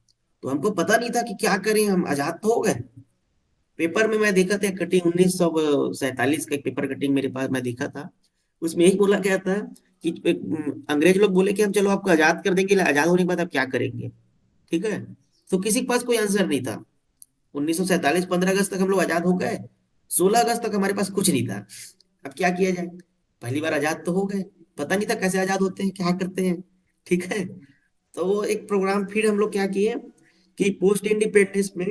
तो हमको पता नहीं था कि क्या करें, हम आजाद तो हो गए। पेपर में मैं देखा था कटिंग 1947 का एक पेपर कटिंग मेरे पास मैं देखा था। उसमें यही बोला गया था कि अंग्रेज लोग बोले कि हम चलो आपको आजाद कर देंगे, आजाद होने के बाद आप क्या करेंगे। ठीक है, तो किसी के पास कोई आंसर नहीं था। 1947 15 अगस्त तक हम लोग आजाद हो गए, 16 अगस्त तक हमारे पास कुछ नहीं था। अब क्या किया जाए, पहली बार आजाद तो हो गए, पता नहीं था कैसे आजाद होते हैं, क्या करते हैं। ठीक है, तो वो एक प्रोग्राम फिर हम लोग क्या किए कि पोस्ट इंडिपेंडेंस में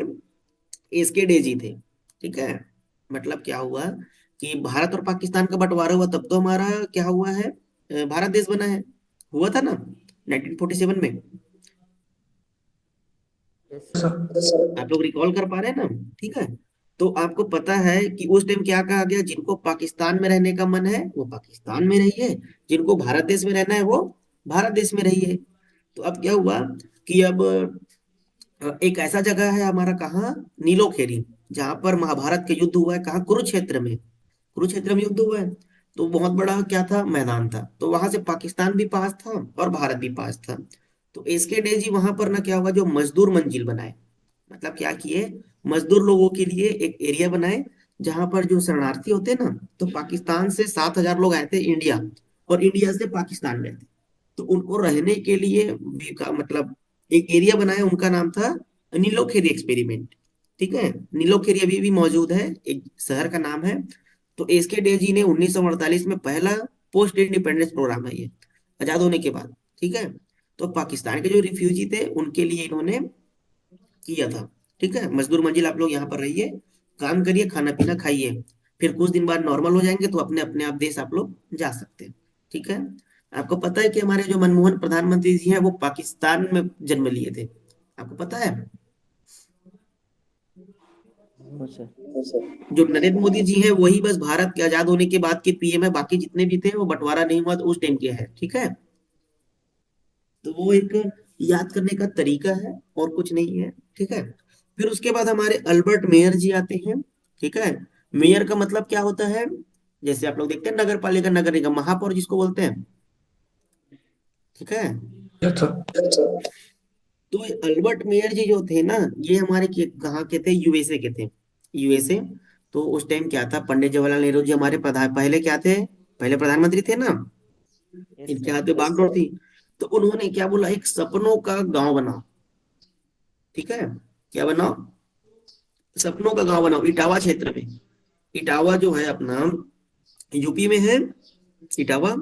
इसके डेजी थे। ठीक है, मतलब क्या हुआ कि भारत और पाकिस्तान का बंटवारा हुआ, तब तो हमारा क्या हुआ है, भारत देश बना है। हुआ था ना 1947 में? Yes yes sir. सर। आप लोग रिकॉल कर पा रहे हैं ना? ठीक है, तो आपको पता है कि उस टाइम क्या कहा गया, जिनको पाकिस्तान में रहने का मन है वो पाकिस्तान में रहिए, जिनको भारत देश में रहना है वो भारत देश में रहिए। तो अब क्या हुआ कि अब एक ऐसा जगह है हमारा, कहाँ, नीलोखेरी, जहां पर महाभारत के युद्ध हुआ है, कहाँ, कुरुक्षेत्र में। कुरुक्षेत्र में युद्ध हुआ है, तो बहुत बड़ा क्या था, मैदान था, तो वहां से पाकिस्तान भी पास था और भारत भी पास था। तो एसके डे जी वहां पर ना क्या हुआ, जो मजदूर मंजिल बनाए, मतलब क्या किए, मजदूर लोगों के लिए एक एरिया बनाए, जहां पर जो शरणार्थी होते ना, तो पाकिस्तान से 7,000 लोग आए थे इंडिया, और इंडिया से पाकिस्तान गए थे। तो उनको रहने के लिए मतलब एक एरिया बनाया, उनका नाम था नीलोखेरी एक्सपेरिमेंट। ठीक है, नीलोखेरी अभी भी मौजूद है, एक शहर का नाम है। तो एसके डे जी ने 1948 में पहला पोस्ट इंडिपेंडेंस प्रोग्राम है ये, आजाद होने के बाद। ठीक है, तो पाकिस्तान के जो रिफ्यूजी थे उनके लिए इन्होंने किया था। ठीक है, मजदूर मंजिल, आप लोग यहाँ पर रहिए, काम करिए, खाना पीना खाइए, फिर कुछ दिन बाद नॉर्मल हो जाएंगे तो अपने अपने आप देश आप लोग जा सकते हैं। ठीक है, आपको पता है कि हमारे जो मनमोहन प्रधानमंत्री जी हैं वो पाकिस्तान में जन्म लिए थे, आपको पता है? No sir. जो नरेंद्र मोदी जी हैं वही बस भारत के आजाद होने के बाद के पीएम है, बाकी जितने भी थे वो बंटवारा नहीं हुआ तो उस टाइम के हैं। ठीक है, तो वो एक याद करने का तरीका है और कुछ नहीं है। ठीक है, फिर उसके बाद हमारे अल्बर्ट मेयर जी आते हैं। ठीक है, मेयर का मतलब क्या होता है, जैसे आप लोग देखते हैं नगर पालिका, नगर निगम, महापौर जिसको बोलते हैं। ठीक है, यस सर। तो ये अल्बर्ट मेयर जी जो थे ना, ये हमारे कहाँ के थे, यूएसए के थे, यूएसए। तो उस टाइम क्या था, पंडित जवाहरलाल नेहरू जी हमारे प्रधान, पहले क्या थे, पहले प्रधानमंत्री थे ना, यस इनके सर। हाथ में बागडोर थी। तो उन्होंने क्या बोला, एक सपनों का गांव बनाओ। ठीक है, क्या बनाओ, सपनों का गांव बनाओ, इटावा क्षेत्र में। इटावा जो है अपना यूपी में है, इटावा।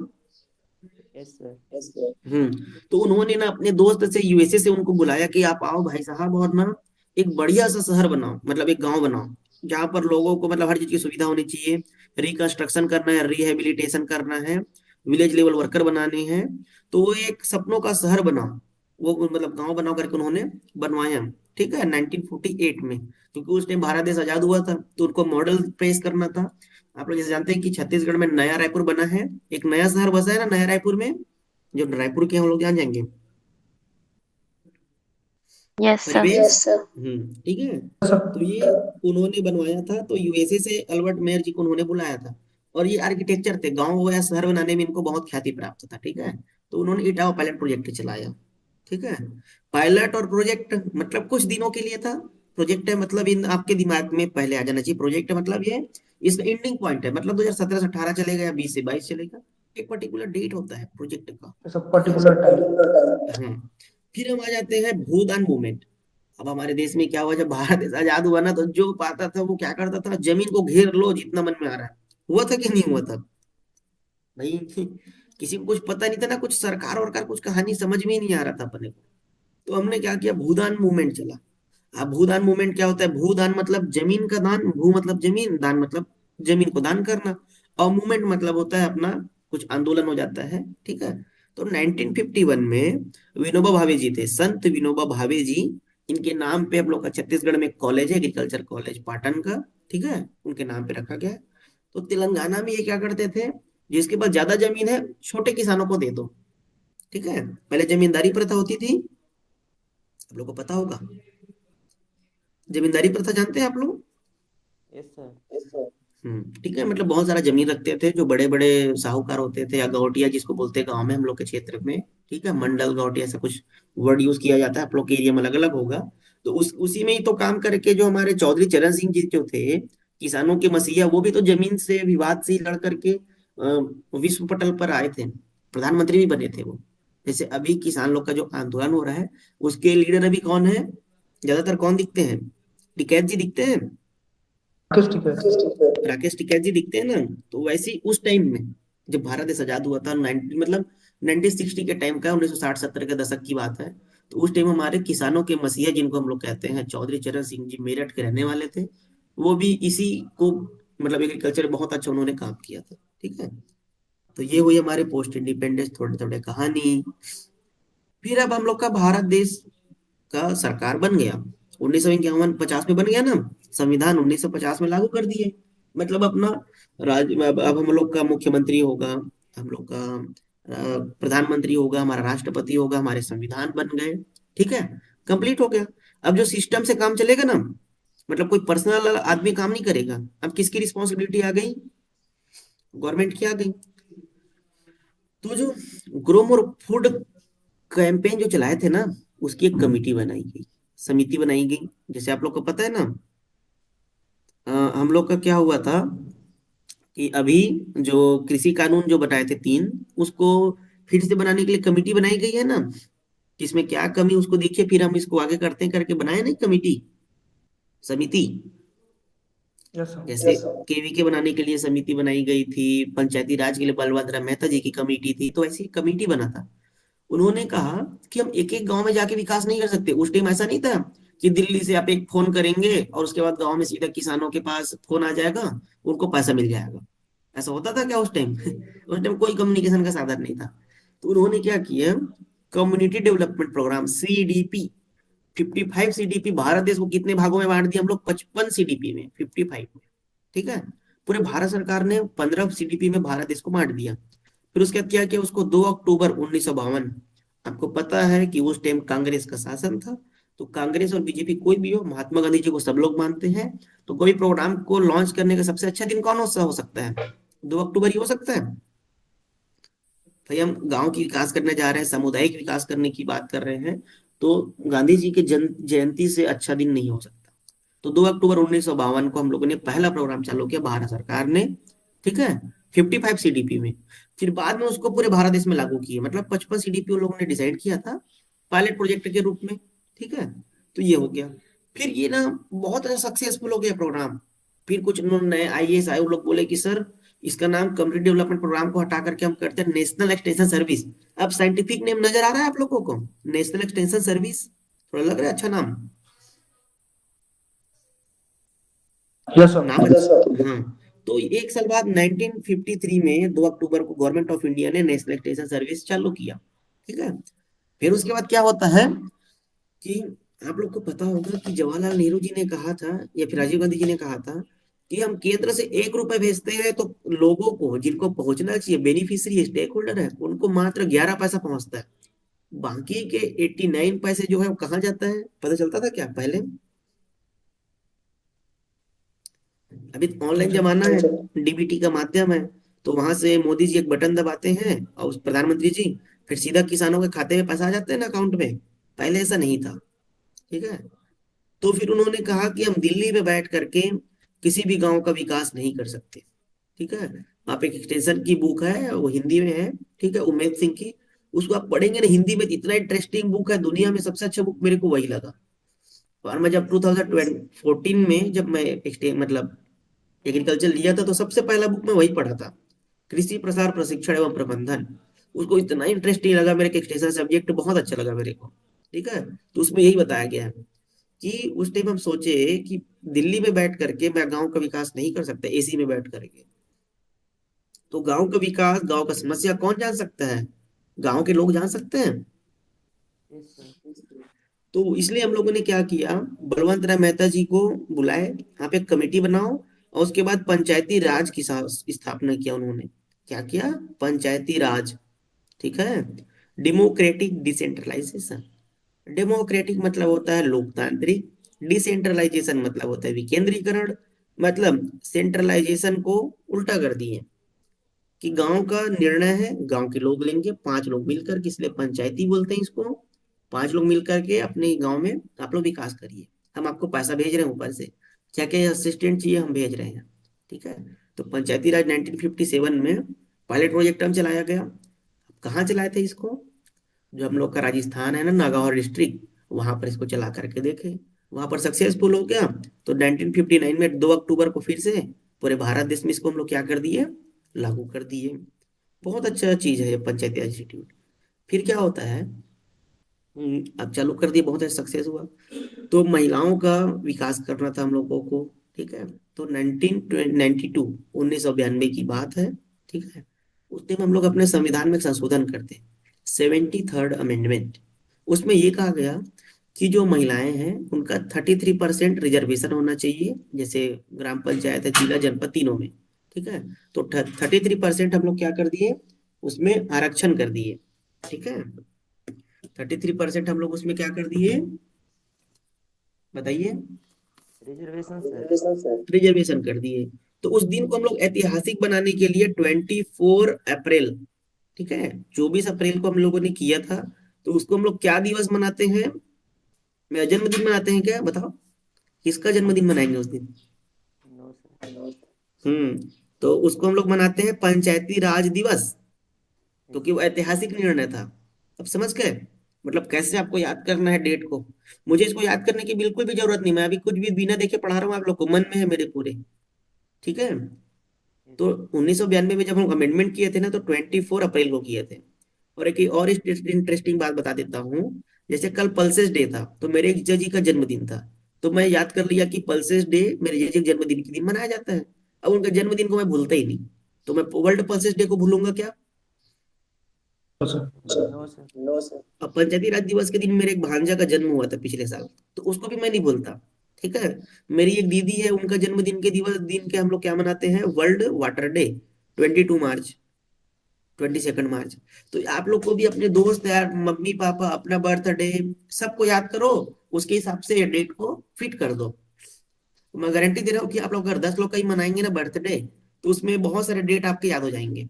Yes sir. तो उन्होंने ना अपने दोस्त से, यूएसए से उनको बुलाया कि आप आओ भाई साहब, और ना एक बढ़िया सा शहर बनाओ, मतलब एक गांव बनाओ, जहां पर लोगों को मतलब हर चीज की सुविधा होनी चाहिए, रिकंस्ट्रक्शन करना है, रिहेबिलिटेशन करना है, विलेज लेवल वर्कर बनाने हैं। तो वो एक सपनों का शहर बनाओ, वो मतलब गांव बनाओ करके उन्होंने बनवाया। ठीक है, 1948 में, क्योंकि उस टाइम भारत देश आजाद हुआ था, तो उनको मॉडल पेश करना था। आप लोग जैसे जानते हैं कि छत्तीसगढ़ में नया रायपुर बना है, एक नया शहर बसा है ना नया रायपुर में, जो रायपुर के हम लोग जान जाएंगे, यस सर। परिवेश। Yes sir. ठीक है। सर तो ये उन्होंने बनवाया था, तो यूएसए से अल्बर्ट मेयर जी को उन्होंने बुलाया था। और ये आर्किटेक्चर थे, गांव या शहर बनाने में इनको बहुत ख्याति प्राप्त था। ठीक है, तो उन्होंने इटावा पायलट प्रोजेक्ट चलाया। ठीक है, पायलट और प्रोजेक्ट मतलब कुछ दिनों के लिए था। प्रोजेक्ट है मतलब इन आपके दिमाग में पहले आ जाना चाहिए, प्रोजेक्ट मतलब ये इसका एंडिंग पॉइंट है, मतलब 2017 से 18 चलेगा या 20 से 22 चलेगा, एक पर्टिकुलर डेट होता है प्रोजेक्ट का। सब ठीक है, पर्टिकुलर टाइम। हाँ। फिर हम आ जाते हैं भूदान मूवमेंट। अब हमारे देश में क्या हुआ, जब भारत देश आजाद हुआ ना, तो जो पाता था वो क्या करता था, जमीन को घेर लो जितना मन में आ रहा है। हुआ था कि नहीं हुआ था भाई? किसी को कुछ पता नहीं था ना, कुछ सरकार और का कुछ कहानी समझ में ही नहीं आ रहा था अपने को। तो हमने क्या किया, भूदान मूवमेंट चला। अब भूदान मूवमेंट क्या होता है, भूदान मतलब जमीन का दान, भू मतलब जमीन, दान मतलब जमीन को दान करना, और मूवमेंट मतलब होता है अपना कुछ आंदोलन हो जाता है। ठीक है, तो 1951 में विनोबा भावे जी थे, संत विनोबा भावे जी, इनके नाम पे हम लोग का छत्तीसगढ़ में कॉलेज है, एग्रीकल्चर कॉलेज पाटन का। ठीक है, उनके नाम पे रखा गया है। तो तेलंगाना में ये क्या करते थे, जिसके पास ज्यादा जमीन है छोटे किसानों को दे दो। ठीक है, पहले जमींदारी प्रथा होती थी, आप लोग को पता होगा, जमींदारी प्रथा जानते हैं आप लोग? Yes sir. ठीक है, मतलब बहुत सारा जमीन रखते थे जो बड़े बड़े साहूकार होते थे, या गौटिया जिसको बोलते हैं गांव में हम लोग के क्षेत्र में। ठीक है, मंडल गौटिया ऐसा कुछ वर्ड यूज किया जाता है, आप लोग के एरिया में अलग अलग होगा। तो उसी में ही तो काम करके जो हमारे चौधरी चरण सिंह जी जो थे, किसानों के मसीहा, वो भी तो जमीन से विवाद से ही लड़ करके विश्व पटल पर आए थे, प्रधानमंत्री भी बने थे वो। जैसे अभी किसान लोग का जो आंदोलन हो रहा है, उसके लीडर अभी कौन है, ज्यादातर कौन दिखते हैं, टिकैत जी दिखते हैं, किस टिकट। राकेश टिकैत जी दिखते हैं ना। तो वैसे ही उस टाइम में जब भारत देश आजाद हुआ था, 90 मतलब 1960 के टाइम का, 1960-70 के दशक की बात है। तो उस टाइम हमारे किसानों के मसीहा जिनको हम लोग कहते हैं, चौधरी चरण सिंह जी मेरठ के रहने वाले थे। वो भी इसी को मतलब एग्रीकल्चर में बहुत अच्छा उन्होंने काम किया था। ठीक है, तो ये हुई हमारे पोस्ट इंडिपेंडेंस थोड़े थोड़े कहानी। फिर अब हम लोग का भारत देश का सरकार बन गया, 1951-50 में बन गया ना, संविधान 1950 में लागू कर दिए। मतलब अपना अब हम लोग का मुख्यमंत्री होगा, हम लोग का प्रधानमंत्री होगा, हमारा राष्ट्रपति होगा, हमारे संविधान बन गए। ठीक है, कंप्लीट हो गया। अब जो सिस्टम से काम चलेगा ना, मतलब कोई पर्सनल आदमी काम नहीं करेगा। अब किसकी रिस्पॉन्सिबिलिटी आ गई, गवर्नमेंट की आ गई। तो जो ग्रो मोर फूड कैंपेन जो चलाए थे ना, उसकी एक कमेटी बनाई गई, समिति बनाई गई। जैसे आप लोग को पता है ना, हम लोग का क्या हुआ था कि अभी जो कृषि कानून जो बनाए थे तीन, उसको फिर से बनाने के लिए कमेटी बनाई गई है ना, कि इसमें क्या कमी उसको देखिए, फिर हम इसको आगे करते हैं करके बनाए ना कमेटी, समिति। Yes sir. जैसे केवीके बनाने के लिए समिति बनाई गई थी, पंचायती राज के लिए बलभद्र मेहता जी की कमेटी थी, तो ऐसी कमेटी बना था। उन्होंने कहा कि हम एक एक गांव में जाके विकास नहीं कर सकते। उस टाइम ऐसा नहीं था कि दिल्ली से आप एक फोन करेंगे और उसके बाद गांव में सीधा किसानों के पास फोन आ जाएगा, उनको पैसा मिल जाएगा। ऐसा होता था क्या उस टाइम? उस टाइम कोई कम्युनिकेशन का साधन नहीं था। तो उन्होंने क्या किया, community development program CDP, 55 CDP, Bharat देश को कितने भागों में बांट दिया हम लोग, 55 सीडीपी में, 55 में। ठीक है, पूरे भारत सरकार ने 15 सीडीपी में भारत देश को बांट दिया। फिर उसके बाद क्या किया, उसको 2 अक्टूबर 1952, आपको पता है कि उस टाइम कांग्रेस का शासन था, तो कांग्रेस और बीजेपी कोई भी हो, महात्मा गांधी जी को सब लोग मानते हैं। तो कोई प्रोग्राम को लॉन्च करने का सबसे अच्छा दिन कौन हो सकता है, 2 अक्टूबर ही हो सकता है। भाई हम गांव की विकास करने जा रहे हैं, सामुदायिक विकास करने की बात कर रहे हैं, तो गांधी जी के जयंती से अच्छा दिन नहीं हो सकता। तो 2 अक्टूबर 1952 को हम लोगों ने पहला प्रोग्राम चालू किया, भारत सरकार ने। ठीक है, 55 सीडीपी में। फिर बाद में उसको पूरे भारत देश में लागू किए, मतलब 55 सीडीपी उन लोगों ने डिसाइड किया था पायलट प्रोजेक्ट के रूप में। ठीक है, तो ये हो गया। फिर ये ना बहुत अच्छा सक्सेसफुल हो गया प्रोग्राम। फिर कुछ नए आईएएस आए, वो लोग बोले कि सर इसका नाम कम्युनिटी डेवलपमेंट प्रोग्राम को हटा करके हम करते हैं नेशनल एक्सटेंशन सर्विस। अब साइंटिफिक नेम नजर आ रहा है आप लोगों को, नेशनल एक्सटेंशन सर्विस, थोड़ा लग रहा है अच्छा नाम, यस सर। नाम अच्छा। हाँ, तो एक साल बाद 1953 में 2 अक्टूबर को गवर्नमेंट ऑफ इंडिया ने नेशनल एक्सटेंशन सर्विस चालू किया। ठीक है, फिर उसके बाद क्या होता है कि आप लोग को पता होगा कि जवाहरलाल नेहरू जी ने कहा था या फिर राजीव गांधी जी ने कहा था कि हम केंद्र से 1 रुपए भेजते हैं तो लोगों को जिनको पहुंचना चाहिए, बेनिफिशियरी स्टेक होल्डर है, उनको मात्र 11 पैसा पहुंचता है। बाकी के 89 पैसे जो है वो कहाँ जाता है, पता चलता था क्या पहले? अभी ऑनलाइन जमाना है, डीबीटी का माध्यम है, तो वहां से मोदी जी एक बटन दबाते हैं और प्रधानमंत्री जी फिर सीधा किसानों के खाते में पैसा आ जाते हैं ना, अकाउंट में। पहले ऐसा नहीं था। ठीक है। तो फिर उन्होंने कहा कि हम दिल्ली में बैठ करके किसी भी गांव का विकास नहीं कर सकते। ठीक है। आप एक एक्सटेंशन की बुक है, वो हिंदी में है। ठीक है, उमेश सिंह की। उसको आप पढ़ेंगे ना हिंदी में, इतना इंटरेस्टिंग बुक है, दुनिया में सबसे अच्छा बुक मेरे को वही लगा। और मैं जब 2014 में जब मैं मतलब एग्रीकल्चर लिया था, तो सबसे पहला बुक मैं वही पढ़ा था, कृषि प्रसार प्रशिक्षण एवं प्रबंधन। उसको इतना इंटरेस्टिंग लगा, मेरे एक्सटेंशन सब्जेक्ट बहुत अच्छा लगा मेरे को। ठीक है। तो उसमें यही बताया गया है कि उस टाइम हम सोचे कि दिल्ली में बैठ करके मैं गांव का विकास नहीं कर सकता एसी में बैठ करके। तो गांव का विकास, गांव का समस्या कौन जान सकता है? गांव के लोग जान सकते हैं। Yes sir. तो इसलिए हम लोगों ने क्या किया, बलवंत राय मेहता जी को बुलाए, यहाँ पे एक कमेटी बनाओ, और उसके बाद पंचायती राज की स्थापना किया उन्होंने। क्या किया? पंचायती राज। ठीक है। Democratic decentralisation. डेमोक्रेटिक मतलब होता है लोकतांत्रिक, डिसेंट्रलाइजेशन मतलब होता है विकेंद्रीकरण। मतलब सेंट्रलाइजेशन को उल्टा कर दिए कि गांव का निर्णय है, गांव के लोग लेंगे, 5 लोग मिलकर के, इसलिए पंचायती बोलते हैं इसको। 5 लोग मिलकर के अपने गांव में आप लोग विकास करिए, हम आपको पैसा भेज रहे हैं ऊपर से, क्या क्या असिस्टेंट चाहिए हम भेज रहे हैं। ठीक है। तो पंचायती राज 1957 में पायलट प्रोजेक्ट हम चलाया गया। कहाँ चलाए थे इसको? जो हम लोग का राजस्थान है ना, नागौर डिस्ट्रिक्ट, वहां पर इसको चला करके देखे। वहां पर सक्सेसफुल हो गया। तो 1959 में 2 अक्टूबर को फिर से पूरे भारत देश में इसको हम लोग क्या कर दिए, लागू कर दिए। बहुत अच्छा चीज है ये पंचायती राज इंस्टीट्यूट। फिर क्या होता है, अब चालू कर दिए, बहुत अच्छा सक्सेस हुआ। तो महिलाओं का विकास करना था हम लोगों को। ठीक है। तो 1992, 1992 की बात है। ठीक है। उस टाइम हम लोग अपने संविधान में एक संशोधन करते हैं, 73rd अमेंडमेंट। उसमें ये कहा गया कि जो महिलाएं हैं उनका 33% रिजर्वेशन होना चाहिए, जैसे ग्राम पंचायत है, जिला जनपद तीनों में। ठीक है। तो 33% हम लोग क्या कर दिए, उसमें आरक्षण कर दिए। ठीक है। 33% हम लोग उसमें क्या कर दिए, बताइए? Reservation sir. रिजर्वेशन कर दिए। तो उस दिन को हम लोग ऐतिहासिक बनाने के लिए 24 अप्रैल, ठीक है, 24 अप्रैल को हम लोगों ने किया था। तो उसको हम लोग क्या दिवस मनाते हैं? मैं जन्मदिन मनाते हैं क्या, बताओ? किसका जन्मदिन मनाएंगे उस दिन? No sir. तो उसको हम लोग मनाते हैं पंचायती राज दिवस, क्योंकि वो ऐतिहासिक निर्णय था। अब समझ गए? मतलब कैसे आपको याद करना है डेट को। मुझे इसको याद करने की बिल्कुल भी जरूरत नहीं, मैं अभी कुछ भी बिना देखे पढ़ा रहा हूँ आप लोग को, मन में है मेरे पूरे। ठीक है। यस तो सर। 1992 में जब हम अमेंडमेंट किए थे ना, तो 24 अप्रैल को किए थे। और एक और इंटरेस्टिंग बात बता देता हूँ। जैसे कल पल्सेस डे था, तो मेरे जीजा जी का जन्मदिन था। तो मैं याद कर लिया कि पल्सेस डे मेरे जीजा जी के जन्मदिन के दिन मनाया जाता है। अब उनका जन्मदिन को मैं भूलता ही नहीं, तो मैं वर्ल्ड पल्सेस डे को भूलूंगा क्या? No sir. अब पंचायती राज दिवस के दिन मेरे एक भांजा का जन्म हुआ था पिछले साल, तो उसको भी मैं नहीं भूलता। ठीक है। मेरी एक दीदी है, उनका जन्मदिन के दिवस दिन के हम लोग क्या मनाते हैं, वर्ल्ड वाटर डे, 22 मार्च, 22 मार्च। तो आप लोग को भी अपने दोस्त यार, मम्मी पापा, अपना बर्थडे, सबको याद करो, उसके हिसाब से डेट को फिट कर दो। तो मैं गारंटी दे रहा हूँ कि आप लोग अगर 10 लोग का ही मनाएंगे ना बर्थडे, तो उसमें बहुत सारे डेट आपके याद हो जाएंगे।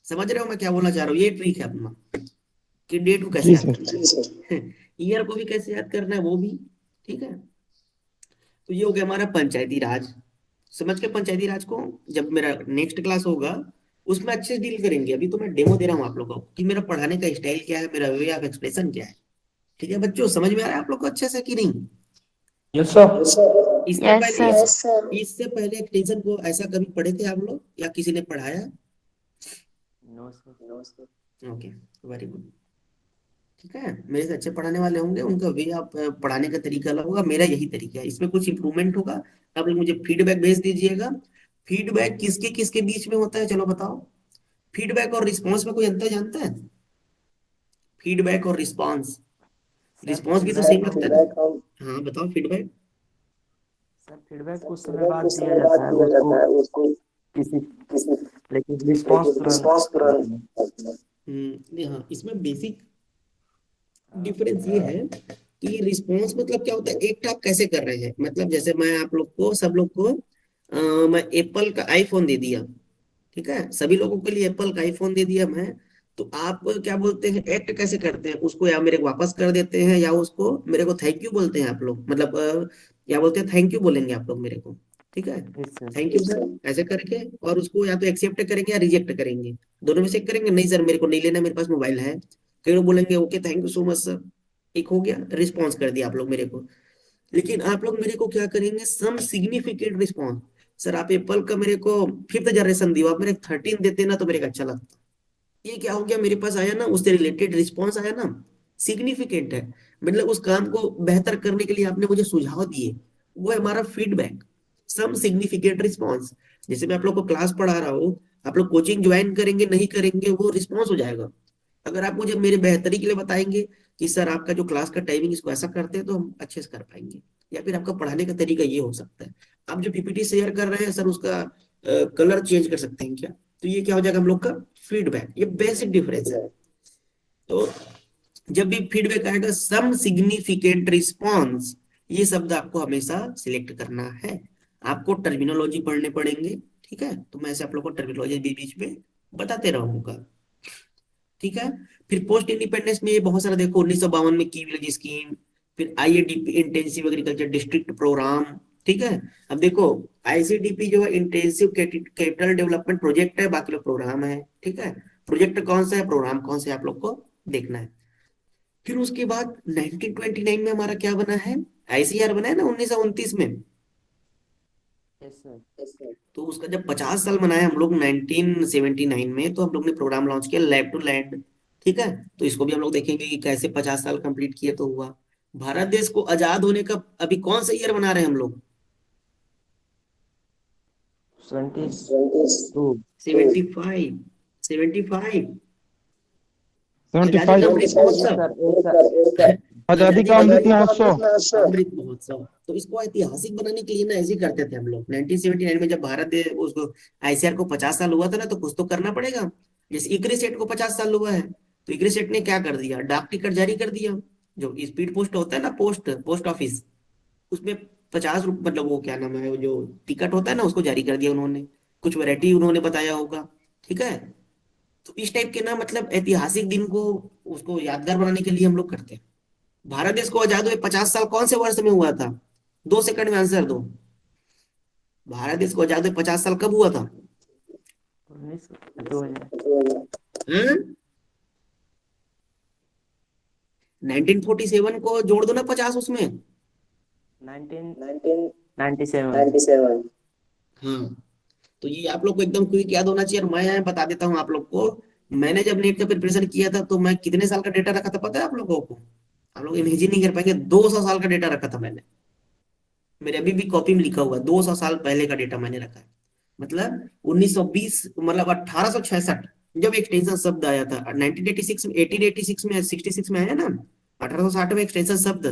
समझ रहे हो मैं क्या बोलना चाह रहा हूँ? ये ट्रिक है अपना, कि डेट को कैसे जी याद सर। करना है, ईयर को भी कैसे याद करना है वो भी। ठीक है। तो ये हो गया हमारा पंचायती राज। समझ के पंचायती राज को, जब मेरा नेक्स्ट क्लास होगा उसमें अच्छे से डील करेंगे। अभी तो मैं डेमो दे रहा हूँ आप लोगों को कि मेरा पढ़ाने का स्टाइल क्या है, मेरा वे ऑफ एक्सप्रेशन क्या है। ठीक है बच्चों, समझ में आ रहा है आप लोग को अच्छे से कि नहीं? Yes sir. इससे यस पहले सर। इससे पहले एक्सटेंशन को ऐसा कभी पढ़े थे आप लोग, या किसी ने पढ़ाया? No sir. Okay, very good. ठीक है। मेरे से अच्छे पढ़ाने वाले होंगे, उनका वे आप पढ़ाने का तरीका अलग होगा, मेरा यही तरीका है, इसमें कुछ इंप्रूवमेंट होगा। आप लोग मुझे फीडबैक भेज दीजिएगा। फीडबैक किसके किसके बीच में होता है, चलो बताओ? फीडबैक और रिस्पॉन्स में कोई अंतर जानता है? फीडबैक और रिस्पॉन्स। सर रिस्पॉन्स भी तो सेम फीडबैक लगता है ना। हाँ बताओ फीडबैक। सर फीडबैक कुछ समय बाद दिया जाता है उसको किसी लेकिन रिस्पॉन्स तुरंत आती है। नहीं, हाँ इसमें बेसिक डिफरेंस ये है कि रिस्पॉन्स मतलब क्या होता है, एक टास्क कैसे कर रहे हैं, मतलब जैसे मैं आप लोग को सब लोग को मैं एप्पल का आईफोन दे दिया, ठीक है, सभी लोगों के लिए एप्पल का आईफोन दे दिया मैं, तो आप क्या बोलते हैं, एक्ट कैसे करते हैं उसको, या मेरे को वापस कर देते हैं या उसको मेरे को थैंक यू बोलते हैं आप लोग, मतलब या बोलते हैं थैंक यू बोलेंगे आप लोग मेरे को, ठीक है, yes sir. Thank you sir ऐसे करके, और उसको या तो एक्सेप्ट करेंगे या रिजेक्ट करेंगे, दोनों में से एक करेंगे, नहीं सर मेरे को नहीं लेना, मेरे पास मोबाइल है, कई लोग बोलेंगे okay thank you so much sir, एक हो गया रिस्पॉन्स कर दिया आप लोग मेरे को। लेकिन आप लोग मेरे को क्या करेंगे, सम सिग्निफिकेंट रिस्पॉन्स, सर आप एप्पल का मेरे को 5th जनरेशन दियो, आप मेरे 13 देते ना तो मेरे को अच्छा लगता, ये क्या हो गया, मेरे पास आया ना, उससे रिलेटेड रिस्पॉन्स आया ना, सिग्निफिकेंट है, मतलब उस काम को बेहतर करने के लिए आपने मुझे सुझाव दिए, वो है हमारा फीडबैक, सम सिग्निफिकेंट रिस्पॉन्स। जैसे मैं आप लोग को क्लास पढ़ा रहा हूँ, आप लोग कोचिंग ज्वाइन करेंगे नहीं करेंगे वो रिस्पॉन्स हो जाएगा, अगर आप मुझे मेरे बेहतरी के लिए बताएंगे कि सर आपका जो क्लास का टाइमिंग इसको ऐसा करते हैं तो हम अच्छे से कर पाएंगे, या फिर आपका पढ़ाने का तरीका ये हो सकता है, आप जो पीपीटी शेयर कर रहे हैं सर उसका कलर चेंज कर सकते हैं क्या, तो ये क्या हो जाएगा हम लोग का फीडबैक, ये बेसिक डिफरेंस है। तो जब भी फीडबैक आएगा सम सिग्निफिकेंट रिस्पॉन्स, ये शब्द आपको हमेशा सिलेक्ट करना है, आपको टर्मिनोलॉजी पढ़ने पड़ेंगे, ठीक है, तो मैं ऐसे आप लोग को टर्मिनोलॉजी बीच बीच में बताते रहूंगा, ठीक है। फिर पोस्ट इंडिपेंडेंस में ये बहुत सारा देखो, 1952 में की विलेज स्कीम, फिर आईएडीपी इंटेंसिव एग्रीकल्चर डिस्ट्रिक्ट प्रोग्राम, ठीक है। अब देखो आईसीडीपी जो है इंटेंसिव कैपिटल डेवलपमेंट प्रोजेक्ट है, बाकी लोग प्रोग्राम है, ठीक है, प्रोजेक्ट कौन सा है प्रोग्राम कौन सा है आप लोग को देखना है। फिर उसके बाद 1929 में हमारा क्या बना है, आईसीआर बना है ना 1929 में, यस सर। तो उसका जब 50 साल मनाए हम लोग 1979 में, तो हम लोग ने प्रोग्राम लॉन्च किया लैब टू लैंड, ठीक है, तो इसको भी हम लोग देखेंगे कि कैसे 50 साल कंप्लीट किए तो हुआ। भारत देश को आजाद होने का अभी कौन सा ईयर मना रहे हैं हम लोग, 22। 75, 75 आजादी का 75। अमृत यस महोत्सव। Sir yes sir. आजादी आजादी का का अमृत महोत्सव। अमृत महोत्सव, तो इसको ऐतिहासिक बनाने के लिए ना ऐसे ही करते थे हम लोग 1979 में, जब भारत देश उसको आईसीआर को 50 साल हुआ था ना, तो कुछ तो करना पड़ेगा, जैसे इकरी सेट को 50 साल हुआ है, तो इकरी सेट ने क्या कर दिया, डाक टिकट जारी कर दिया, जो स्पीड पोस्ट होता है ना, पोस्ट पोस्ट ऑफिस, उसमें 50 रुपये, मतलब वो क्या नाम है, वो जो टिकट होता है ना उसको जारी कर दिया उन्होंने, कुछ वैरायटी उन्होंने बताया होगा, ठीक है। तो इस टाइप के ना, मतलब ऐतिहासिक दिन को उसको यादगार बनाने के लिए हम लोग करते हैं। भारत देश को आजाद हुए 50 साल कौन से वर्ष में हुआ था, 2 सेकंड में आंसर दो, भारत देश को आजाद हुए 50 साल कब हुआ था, 2000। 1947 को जोड़ दो ना 50 उसमें। 1997। हाँ, तो ये आप लोग को एकदम क्विक याद होना चाहिए, और मैं यहाँ बता देता हूँ आप लोग को, मैंने जब नीट का प्रिपरेशन किया था तो मैं कितने साल का डेटा रखा था पता है आप लोगों को, आप लोग इमेजिन नहीं कर पाएंगे, 200 साल का डेटा रखा था मैंने, मेरे अभी भी कॉपी में लिखा हुआ है, 200 साल पहले का डेटा मैंने रखा है, मतलब 1920, मतलब 1866 जब एक्सटेंशन शब्द आया था, 1986 में, 1886 में, 66 में आया ना, 1860 में एक्सटेंशन शब्द,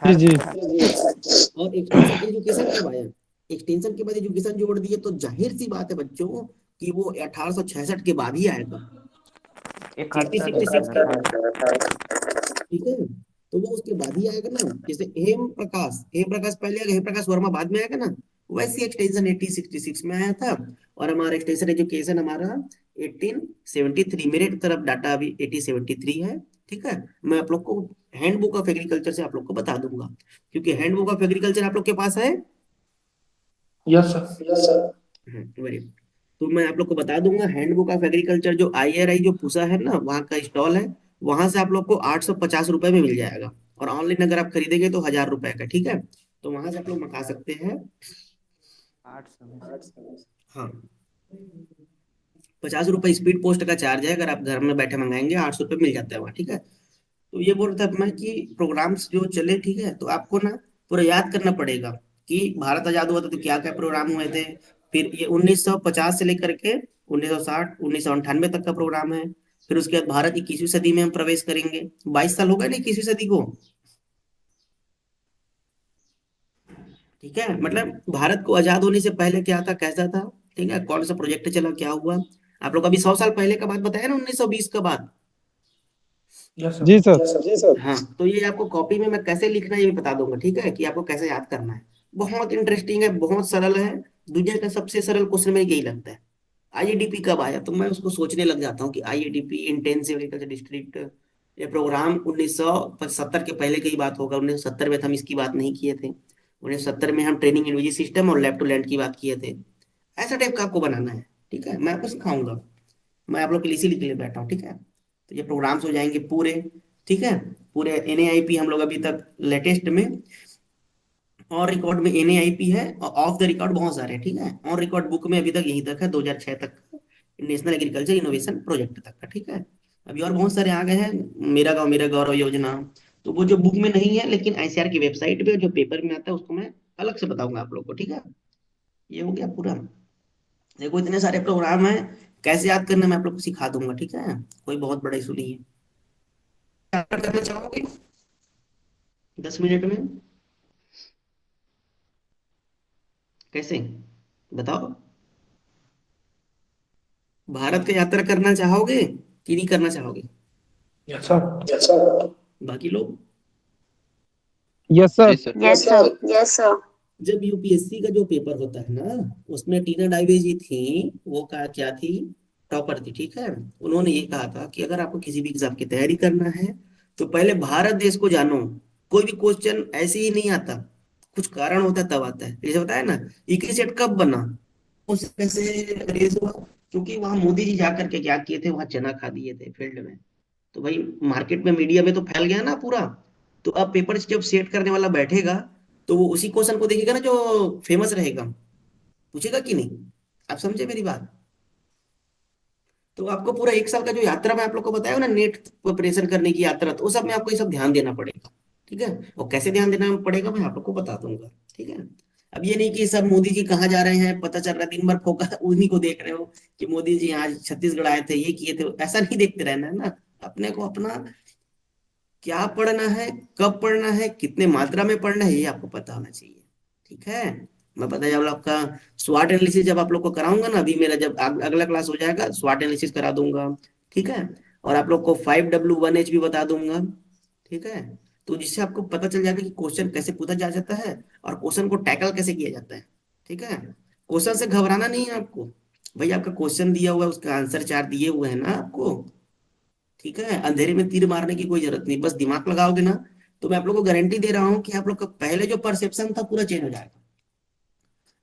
जी जी। 1860। और एक्सटेंशन एजुकेशन कब आया, एक्सटेंशन के बाद एजुकेशन जोड़ दिए, तो जाहिर सी बात है बच्चों कि वो 1866 के बाद ही आएगा, 66 के बाद, 18 ठीक है, तो वो उसके बाद ही आएगा ना, जैसे हेम प्रकाश पहले आएगा, हेम प्रकाश वर्मा बाद में आएगा ना, वैसे एक्सटेंशन 1866 में आया था, और हमारा एक्सटेंशन एजुकेशन हमारा 1873, मेरे तरफ डाटा अभी 1873 है, ठीक है। मैं आप लोग को हैंडबुक ऑफ एग्रीकल्चर से आप लोग को बता दूंगा, क्योंकि हैंडबुक ऑफ एग्रीकल्चर आप लोग के पास है। Yes sir. वेरी गुड, तो मैं आप लोग को बता दूंगा हैंडबुक ऑफ एग्रीकल्चर जो आईआरआई जो पूसा है ना, वहाँ का स्टॉल है, वहां से आप लोग को 850 रुपए में मिल जाएगा, और ऑनलाइन अगर आप खरीदेंगे तो 1000 रुपए का, ठीक है, तो वहां से आप लोग मंगा सकते हैं। 800। हाँ, 50 रुपए स्पीड पोस्ट का चार्ज है, अगर आप घर में बैठे मंगाएंगे 800 रुपये मिल जाता है वहाँ, ठीक है। तो ये बोल रहा था मैं कि प्रोग्राम्स जो चले, ठीक है, तो आपको ना पूरा याद करना पड़ेगा कि भारत आजाद हुआ था तो क्या क्या प्रोग्राम हुए थे, फिर ये 1950 से लेकर के 1960 1998 तक का प्रोग्राम है, फिर उसके बाद भारत 21वीं सदी में हम प्रवेश करेंगे। 22 साल हो गए ना 21वीं सदी को। ठीक है, मतलब भारत को आजाद होने से पहले क्या था, कैसा था, ठीक है, कौन सा प्रोजेक्ट चला, क्या हुआ। आप लोग अभी 100 साल पहले का बात बताया ना, 1920 का बात। Yes sir. जी सर। जी सर। हाँ, तो ये आपको कॉपी में मैं कैसे लिखना है ये भी बता दूंगा, ठीक है, कि आपको कैसे याद करना है। बहुत इंटरेस्टिंग है, बहुत सरल है। दुनिया का सबसे सरल क्वेश्चन में यही लगता है। आईएडीपी कब आया, तो मैं उसको सोचने लग जाता हूँ कि आईएडीपी, इंटेंसिव एग्रीकल्चर डिस्ट्रिक्ट, ये प्रोग्राम 1970 के पहले की ही बात होगा। 1970 में तो हम इसकी बात नहीं किए थे। 1970 में हम ट्रेनिंग इन सिस्टम और लैब टू लैंड की बात किए थे। ऐसा टाइप का आपको बनाना है, ठीक है, मैं आपको सिखाऊंगा। मैं आप लोग के लिए इसीलिए के लिए बैठा हूँ, ठीक है। तो ये प्रोग्राम्स हो जाएंगे पूरे, ठीक है। पूरे एनएआईपी हम लोग अभी तक लेटेस्ट में, और रिकॉर्ड में एनएआईपी है, और ऑफ द रिकॉर्ड बहुत सारे हैं, ठीक है। और रिकॉर्ड बुक में अभी तक यहीं तक है, 2006 तक का, नेशनल एग्रीकल्चर इनोवेशन प्रोजेक्ट तक का, ठीक है। अभी और बहुत सारे आ गए हैं, मेरा गांव मेरा गौरव योजना। तो वो जो बुक में नहीं है, लेकिन आईसीआर की वेबसाइट पे जो पेपर में आता है उसको मैं अलग से बताऊंगा आप लोग को, ठीक है। ये हो गया पूरा। देखो इतने सारे प्रोग्राम है, कैसे याद करना मैं आप लोग को सिखा दूंगा, ठीक है। कोई बहुत बड़ा इशू नहीं है। याद करना चाहोगे 10 मिनट में, कैसे, बताओ। भारत का यात्रा करना चाहोगे कि नहीं करना चाहोगे? Yes sir. बाकी लोग? यस जी sir. Sir. Yes sir. Yes sir. जब यूपीएससी का जो पेपर होता है ना, उसमें टीना डाइवे जी थी, वो का क्या थी, टॉपर थी, ठीक है। उन्होंने ये कहा था कि अगर आपको किसी भी एग्जाम की तैयारी करना है तो पहले भारत देश को जानो। कोई भी क्वेश्चन ऐसे ही नहीं आता, कुछ कारण होता है तब आता है। जैसे बताया ना, इक्की सेट कब बना, उस कैसे रेज हुआ, क्योंकि वहां मोदी जी जाकर के क्या किए थे, वहां चना खा दिए थे फील्ड में। तो भाई मार्केट में, मीडिया में तो फैल गया ना पूरा। तो अब पेपर जब सेट करने वाला बैठेगा तो वो उसी क्वेश्चन को देखेगा ना जो फेमस रहेगा, पूछेगा कि नहीं। आप समझे मेरी बात। तो आपको पूरा 1 साल का जो यात्रा मैं आप लोग को बताया ना, नेट प्रिपरेशन करने की यात्रा, तो उस सब में आपको ये सब ध्यान देना पड़ेगा, ठीक है। और कैसे ध्यान देना पड़ेगा मैं आप लोग को बता दूंगा, ठीक है। अब ये नहीं कि सब मोदी जी कहाँ जा रहे हैं पता चल रहा है, दिन भर फोकस उन्हीं को देख रहे हो कि मोदी जी आज छत्तीसगढ़ आए थे, ये किए थे, ऐसा नहीं देखते रहना है ना। अपने को अपना क्या पढ़ना है, कब पढ़ना है, कितने मात्रा में पढ़ना है, ये आपको पता होना चाहिए, ठीक है। मैं पता जब आपका स्वाट एनालिसिस जब आप लोग को कराऊंगा ना, अभी मेरा जब अगला क्लास हो जाएगा स्वाट एनालिसिस करा दूंगा, ठीक है। और आप लोग को 5W1H भी बता दूंगा, ठीक है। तो जिससे आपको पता चल जाएगा कि क्वेश्चन कैसे पूछा जा जाता है और क्वेश्चन को टैकल कैसे किया जाता है, ठीक है। क्वेश्चन से घबराना नहीं है आपको। भाई आपका क्वेश्चन दिया हुआ है, उसका आंसर 4 दिए हुए हैं ना आपको, ठीक है। अंधेरे में तीर मारने की कोई जरूरत नहीं, बस दिमाग लगाओगे ना। तो मैं आप लोग को गारंटी दे रहा हूँ कि आप लोग का पहले जो परसेप्शन था पूरा चेंज हो जाएगा।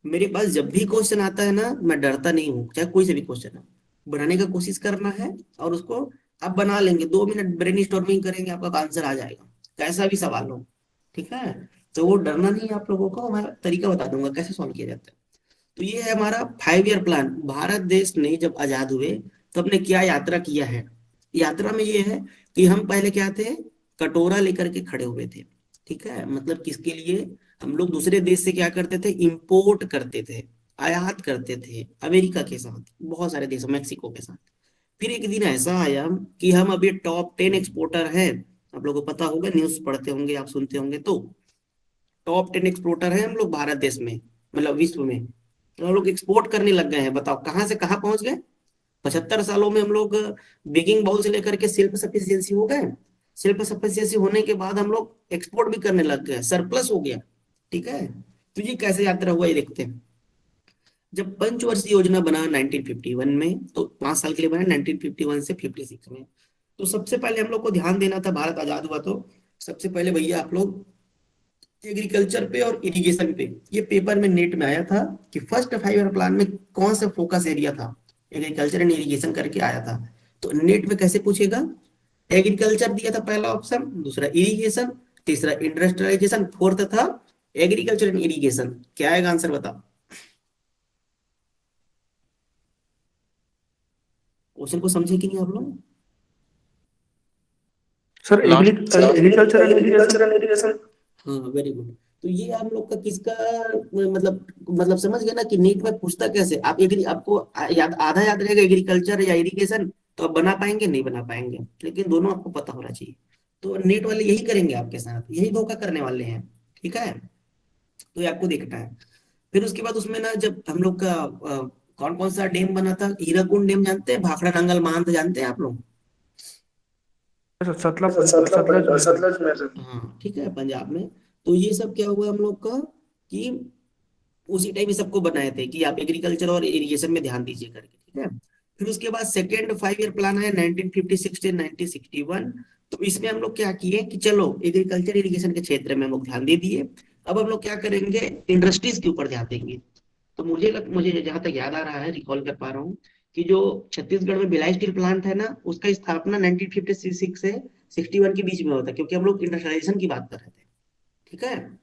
मेरे पास जब भी क्वेश्चन आता है ना, मैं डरता नहीं हूँ, चाहे कोई से भी क्वेश्चन हो, बनाने का कोशिश करना है। और उसको आप बना लेंगे, 2 मिनट ब्रेन स्टॉर्मिंग करेंगे, आपका आंसर आ जाएगा, कैसा भी सवाल हो, ठीक है। तो वो डरना नहीं है आप लोगों को, मैं तरीका बता दूंगा कैसे सॉल्व किया जाता है। तो ये है हमारा 5 ईयर प्लान। भारत देश ने जब आजाद हुए तो हमने क्या यात्रा किया है। यात्रा में ये है कि हम पहले क्या थे, कटोरा लेकर के खड़े हुए थे, ठीक है। मतलब किसके लिए, हम लोग दूसरे देश से क्या करते थे, इंपोर्ट करते थे, आयात करते थे, अमेरिका के साथ, बहुत सारे देशों, मैक्सिको के साथ। फिर एक दिन ऐसा आया कि हम अभी टॉप 10 एक्सपोर्टर हैं। आप लोगों को पता होगा, न्यूज पढ़ते होंगे, आप सुनते होंगे, तो टॉप 10 एक्सपोर्टर हैं हम लोग भारत देश में, मतलब विश्व में। तो हम लोग एक्सपोर्ट करने लग गए हैं, बताओ कहाँ से कहाँ पहुंच गए। 75 सालों में हम लोग बेकिंग बाउल से लेकर के सेल्फ सफिशियंसी हो गए। सेल्फ सफिशियंसी होने के बाद हम लोग एक्सपोर्ट भी करने लग गए, सरप्लस हो गया, ठीक है। तो ये कैसे यात्रा हुआ ये देखते हैं। जब पंचवर्षीय योजना बना 1951 में, तो 5 साल के लिए बना 1951 से 56 में। तो सबसे पहले हम लोग को ध्यान देना था, भारत आजाद हुआ तो सबसे पहले भैया आप लोग एग्रीकल्चर पे और इरिगेशन पे, ये पेपर में नेट में आया था कि फर्स्ट 5 ईयर प्लान में कौन सा फोकस एरिया था, एग्रीकल्चर एंड इरिगेशन करके आया था। तो नेट में कैसे पूछेगा, एग्रीकल्चर दिया था पहला ऑप्शन, दूसरा इरिगेशन, तीसरा इंडस्ट्रियलाइजेशन, फोर्थ था एग्रीकल्चर एंड इरिगेशन। क्या आएगा आंसर बताओ। क्वेश्चन को समझे कि नहीं आप लोग। Sir last. Agriculture and irrigation. हाँ वेरी गुड। तो ये हम लोग का किसका, मतलब समझ गए ना कि नीट में पूछता कैसे। आप एग्री, आपको याद, आधा याद रहेगा एग्रीकल्चर या इरिगेशन, तो आप बना पाएंगे? नहीं बना पाएंगे, लेकिन दोनों आपको पता होना चाहिए। तो नेट वाले यही करेंगे आपके साथ, यही धोखा करने वाले हैं। ठीक है, तो ये आपको देखना है। फिर उसके बाद उसमें ना, जब हम लोग का कौन कौन सा डैम बना था, हीराकुंड डैम जानते हैं, भाखड़ा नंगल बांध जानते हैं आप लोग? सतलज में सर। हाँ ठीक है, पंजाब में। तो ये सब क्या हुआ हम लोग का, कि उसी टाइम ये सबको बनाए थे कि आप एग्रीकल्चर और इरिगेशन में ध्यान दीजिए करके। ठीक है, फिर उसके बाद सेकेंड 5 ईयर प्लान है 1956 से 1961। तो इसमें हम लोग क्या किए कि चलो एग्रीकल्चर इरिगेशन के क्षेत्र में हम लोग ध्यान दे दिए। अब हम लोग क्या करेंगे, इंडस्ट्रीज के ऊपर ध्यान देंगे। तो मुझे जहां तक याद आ रहा है, रिकॉल कर पा रहा हूँ, कि जो छत्तीसगढ़ में भिलाई स्टील प्लांट है ना, उसका स्थापना 1956 से 61 के बीच में होता है, क्योंकि हम लोग इंडस्ट्रियलाइजेशन की बात कर रहे थे। ठीक है,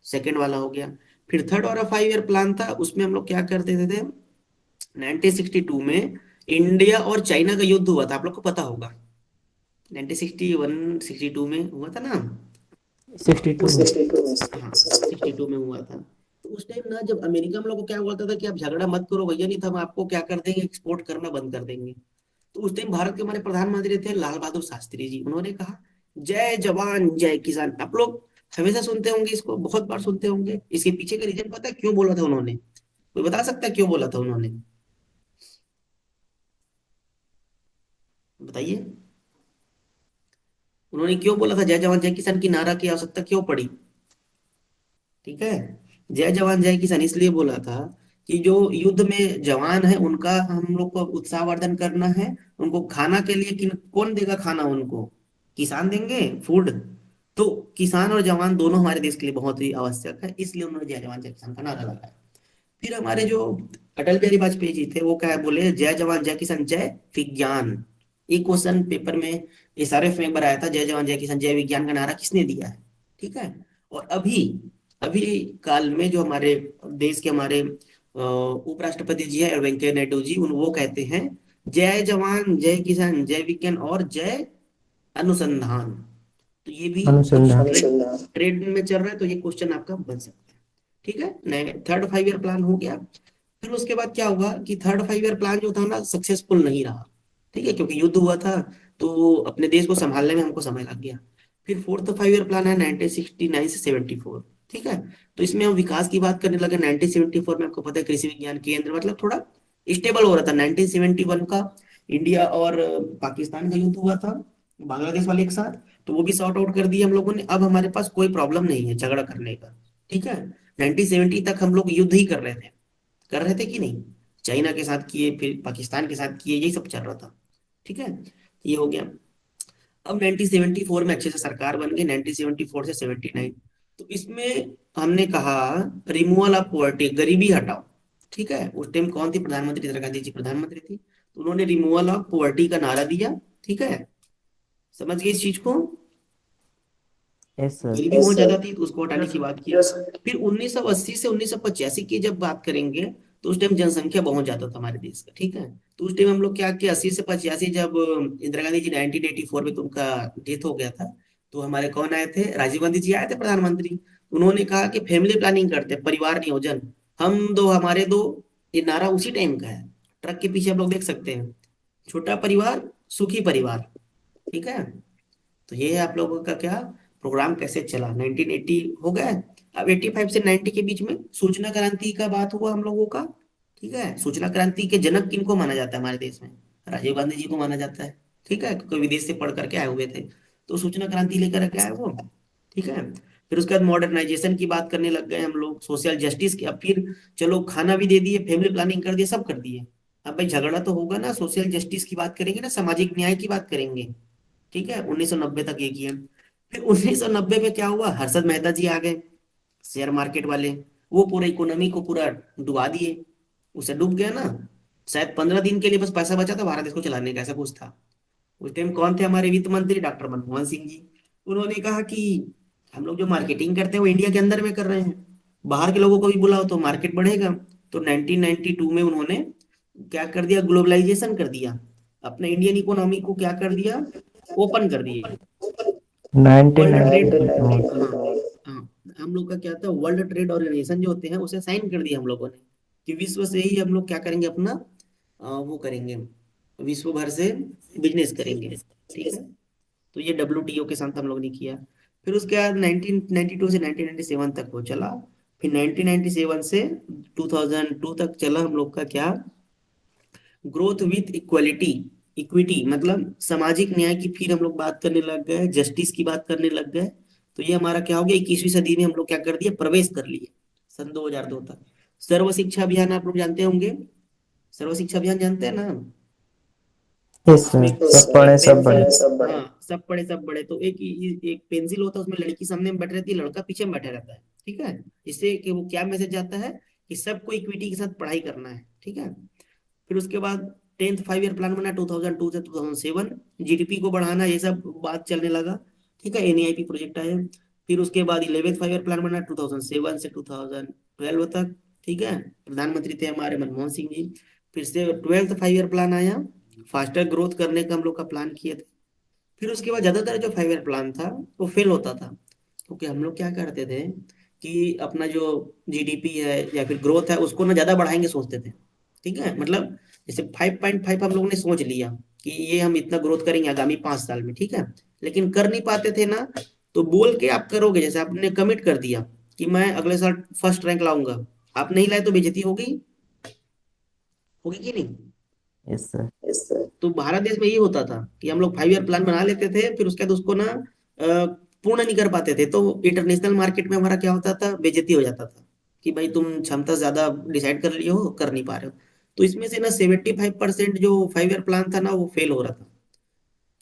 सेकेंड वाला हो गया। फिर थर्ड और 5 ईयर प्लान था, उसमें हम लोग क्या करते थे 1962 में इंडिया और चाइना का युद्ध हुआ था, आप लोग को पता होगा। 1961 62 में हुआ था ना। 62 में। हाँ 62 में हुआ था। तो उस टाइम ना, जब अमेरिका में लोगों को क्या बोलता था कि आप झगड़ा मत करो भैया, नहीं तो हम आपको क्या कर देंगे, एक्सपोर्ट करना बंद कर देंगे। तो उस टाइम भारत के हमारे प्रधानमंत्री थे लाल बहादुर शास्त्री जी, उन्होंने कहा जय जवान जय किसान। आप लोग हमेशा सुनते होंगे इसको, बहुत बार सुनते होंगे। इसके पीछे का रीजन पता है क्यों बोला था उन्होंने? कोई बता सकता है क्यों बोला था उन्होंने? बताइए, उन्होंने क्यों बोला था जय जवान जय किसान की नारा की आवश्यकता क्यों पड़ी? ठीक है, जय जवान जय किसान इसलिए बोला था कि जो युद्ध में जवान है उनका हम लोग को उत्साहवर्धन करना है। उनको खाना के लिए कौन देगा खाना उनको? किसान देंगे फूड। तो किसान और जवान दोनों हमारे देश के लिए बहुत ही आवश्यक है, इसलिए उन्होंने जय जवान जय किसान का नारा लगाया। फिर हमारे जो अटल बिहारी वाजपेयी जी थे, वो क्या है बोले, जय जवान जय किसान जय विज्ञान। एक क्वेश्चन पेपर में SRF में एक बार आया था, जय जवान जय किसान जय विज्ञान का नारा किसने दिया है? ठीक है, और अभी अभी काल में जो हमारे देश के हमारे उपराष्ट्रपति जी है वेंकैया नायडू जी, उन वो कहते हैं जय जवान जय किसान जय विज्ञान और जय अनुसंधान। तो ये भी कुछ अनुसंधान। ट्रेड में चल रहा है, तो ये क्वेश्चन आपका बन सकता है। ठीक है, नए थर्ड 5 ईयर प्लान हो गया। फिर उसके बाद क्या हुआ कि थर्ड 5 ईयर प्लान जो था ना, सक्सेसफुल नहीं रहा। ठीक है, क्योंकि युद्ध हुआ था, तो अपने देश को संभालने में हमको समय लग गया। फिर फोर्थ 5 ईयर प्लान है 1969 से 74। ठीक है, तो इसमें हम विकास की बात करने लगे। 1974 में आपको पता है कृषि विज्ञान केंद्र मतलब थोड़ा स्टेबल हो रहा था। 1971 का इंडिया और पाकिस्तान का युद्ध हुआ था, बांग्लादेश वाले एक साथ। तो वो भी सॉर्ट आउट कर दिया हम लोगों ने, अब हमारे पास कोई प्रॉब्लम नहीं है झगड़ा करने का। ठीक है, 1970 तक हम लोग युद्ध ही कर रहे थे कि नहीं? चाइना के साथ किए, फिर पाकिस्तान के साथ किए, यही सब चल रहा था। ठीक है, ये हो गया। अब 1974 में अच्छे से सरकार बन गई, 1974 से 79। तो इसमें हमने कहा रिमूवल ऑफ पॉवर्टी, गरीबी हटाओ। ठीक है, उस टाइम कौन थी प्रधानमंत्री? इंदिरा गांधी जी प्रधानमंत्री थी, तो उन्होंने रिमूवल ऑफ पॉवर्टी का नारा दिया। ठीक है, समझ गए इस चीज को? Yes sir. गरीबी बहुत ज्यादा थी, तो उसको हटाने की बात की। फिर 1980 से 1985 की जब बात करेंगे, तो उस टाइम जनसंख्या बहुत ज्यादा था हमारे देश का। ठीक है, तो उस टाइम हम लोग क्या किया, 80 से 85 जब इंदिरा गांधी जी 1984 में तो उनका डेथ हो गया था, तो हमारे कौन आए थे, राजीव गांधी जी आए थे प्रधानमंत्री। उन्होंने कहा कि फैमिली प्लानिंग करते हैं, परिवार नियोजन, हम दो हमारे दो। ये नारा उसी टाइम का है, ट्रक के पीछे आप लोग देख सकते हैं, छोटा परिवार सुखी परिवार। ठीक है, तो ये है आप लोगों का क्या प्रोग्राम कैसे चला। 1980 हो गए। अब 85 से 90 के बीच में सूचना क्रांति का बात हुआ हम लोगों का। ठीक है, सूचना क्रांति के जनक किनको माना जाता है हमारे देश में? राजीव गांधी जी को माना जाता है। ठीक है, क्योंकि विदेश से पढ़ करके आए हुए थे, तो सूचना क्रांति लेकर के आए वो। ठीक है, फिर उसके बाद मॉडर्नाइजेशन की बात करने लग गए हम लोग, सोशल जस्टिस की। अब फिर चलो खाना भी दे दिए, फैमिली प्लानिंग कर दिए, सब कर दिए। अब भाई झगड़ा तो होगा ना, सोशल जस्टिस की बात करेंगे ना, सामाजिक न्याय की बात करेंगे। ठीक है, 1990 तक ये किया। फिर 1990 में क्या हुआ, हर्षद मेहता जी आ गए, शेयर मार्केट वाले। वो पूरे इकोनॉमी को पूरा डुबा दिए, उसे डूब गया ना। शायद 15 दिन के लिए बस पैसा बचा था भारत देश को चलाने का, ऐसा कुछ था। उस टाइम कौन थे हमारे वित्त मंत्री? डॉक्टर मनमोहन सिंह जी। उन्होंने कहा कि हम लोग जो मार्केटिंग करते हैं वो इंडिया के अंदर में कर रहे हैं, बाहर के लोगों को भी बुलाओ तो मार्केट बढ़ेगा। तो 1992 में उन्होंने क्या कर दिया, ग्लोबलाइजेशन कर दिया, अपने इंडियन इकोनॉमी को क्या कर दिया, ओपन कर दिया। वर्ल्ड ट्रेड, 1992 में। हाँ हाँ, हम लोग का क्या था, वर्ल्ड ट्रेड ऑर्गेनाइजेशन जो होते हैं उसे साइन कर दिया हम लोगों ने, कि विश्व से ही हम लोग क्या करेंगे अपना वो करेंगे, विश्व भर से बिजनेस करेंगे, ठीक है। तो ये WTO के साथ हम लोग ने किया। फिर उसके बाद 1992 से 1997 तक वो चला। फिर 1997 से 2002 तक चला हम लोग का क्या, ग्रोथ विथ इक्वलिटी, इक्विटी मतलब सामाजिक न्याय की फिर हम लोग बात करने लग गए, जस्टिस की बात करने लग गए। तो ये हमारा क्या हो गया, 21वीं सदी में हम लोग क्या कर दिया, प्रवेश कर लिए सन 2002 तक। सर्व शिक्षा अभियान आप लोग जानते होंगे, सर्व शिक्षा अभियान जानते हैं ना। यस सर, उसमें सब एक पढ़े सब पेंसिल, बड़े। हाँ सब पढ़े सब बड़े, तो एक पेंसिल होता है, उसमें लड़की सामने में बैठी रहती है, लड़का पीछे में बैठा रहता है, ठीक है। इससे कि वो क्या मैसेज जाता है कि सबको इक्विटी के साथ पढ़ाई करना है, ठीक है। फिर उसके बाद 10th 5 ईयर प्लान बना 2002 से 2007, GDP को बढ़ाना, ये सब बात चलने लगा, ठीक है। NEIP प्रोजेक्ट आया। फिर उसके बाद 11th 5 ईयर प्लान बना 2007 से 2012 तक, ठीक है। प्रधानमंत्री थे हमारे मनमोहन सिंह जी। फिर से 12th 5 ईयर प्लान आया, फास्टर ग्रोथ करने का हम लोग का प्लान किए थे। फिर उसके बाद ज्यादातर जो 5 ईयर प्लान था वो फेल होता था, क्योंकि हम लोग क्या करते थे कि अपना जो GDP है या फिर ग्रोथ है उसको ना ज्यादा बढ़ाएंगे सोचते थे, ठीक है। मतलब जैसे 5.5 हम लोग ने सोच लिया कि ये हम इतना ग्रोथ करेंगे आगामी 5 साल में, ठीक है। लेकिन कर नहीं पाते थे ना। तो बोल के आप करोगे, जैसे आपने कमिट कर दिया कि मैं अगले साल फर्स्ट रैंक लाऊंगा, आप नहीं लाए तो बेइज्जती होगी, होगी कि नहीं। Yes sir. तो भारत देश में ये होता था कि हम लोग 5 ईयर प्लान बना लेते थे, फिर उसके बाद उसको ना पूर्ण नहीं कर पाते थे, तो इंटरनेशनल मार्केट में हमारा क्या होता था, बेइज्जती हो जाता था कि भाई तुम क्षमता ज्यादा डिसाइड कर लिए हो, कर नहीं पा रहे हो। तो इसमें से ना 75% जो 5 ईयर प्लान था ना वो फेल हो रहा था।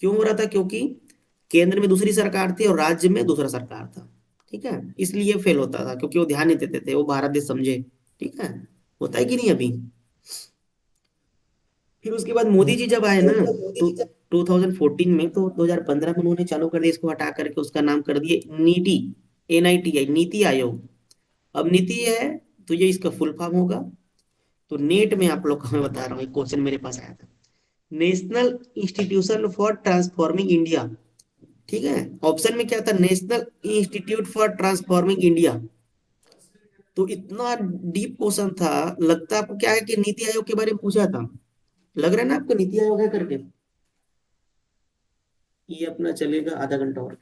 क्यों हो रहा था, क्योंकि केंद्र में दूसरी सरकार थी और राज्य में दूसरा सरकार था, ठीक है। इसलिए फेल होता था, क्योंकि वो ध्यान नहीं देते थे, वो भारत देश समझे, ठीक है। होता है कि नहीं अभी। फिर उसके बाद मोदी जी जब आए ना, तो 2014 में, तो 2015 में उन्होंने चालू कर दिया, इसको हटा करके उसका नाम कर दिए नीति, NITI, नीति आयोग। अब नीति है तो ये इसका फुल फॉर्म होगा। तो नेट में आप लोग को मैं बता रहा हूँ, एक क्वेश्चन मेरे पास आया था, national institution for transforming India, ठीक है। ऑप्शन में क्या था, national institute for transforming India. तो इतना डीप क्वेश्चन था, लगता है आपको क्या है कि नीति आयोग के बारे में पूछा था, लग रहा है ना आपको नीति आयोग है करके। ये अपना चलेगा आधा घंटा और।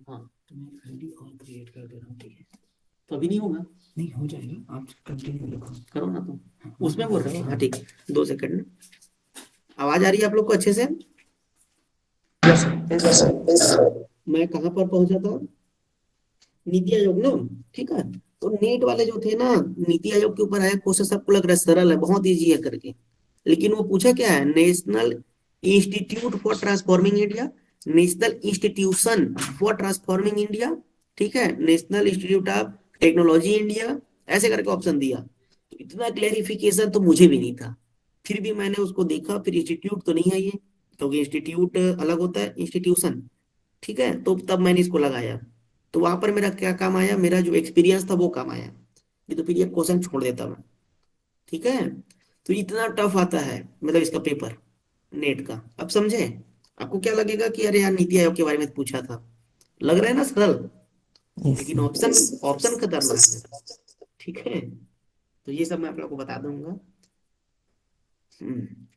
हाँ तो मैं आईडी और क्रिएट कर दे रहा हूँ, ठीक है। तो अभी नहीं होगा, नहीं हो जाएगा, आप कंटिन्यू रखो, करो ना तुम। उसमें बोल रहे हो, हाँ ठीक है, 2 सेकंड। आवाज आ रही है आप लोग को अच्छे से। मैं कहाँ पर पहुंचा था, नीति आयोग ना, ठीक है। तो नीट वाले जो थे ना, नीति आयोग के ऊपर आया क्वेश्चन, सबको लग रहा है सरल है, बहुत इजी है करके। लेकिन वो पूछा क्या है, national institute for transforming India, national institution for transforming India, ठीक है, national institute of technology India, ऐसे करके ऑप्शन दिया। तो इतना क्लेरिफिकेशन तो मुझे भी नहीं था। फिर भी मैंने उसको देखा, फिर इंस्टीट्यूट तो नहीं है ये, क्योंकि इंस्टीट्यूट अलग होता है, इंस्टीट्यूशन, ठीक है। तो तब मैंने इसको लगाया। तो वहां पर मेरा क्या काम आया, मेरा जो एक्सपीरियंस था वो काम आया। नहीं तो फिर ये क्वेश्चन छोड़ देता मैं, ठीक है। तो इतना टफ आता है मतलब इसका पेपर, नेट का। अब समझे, आपको क्या लगेगा कि अरे यार नीति आयोग के बारे में पूछा था, लग रहा है ना सरल, यस लेकिन सर। ऑप्शन ऑप्शन खतरनाक है, ठीक है। तो ये सब मैं आप लोग को बता दूंगा।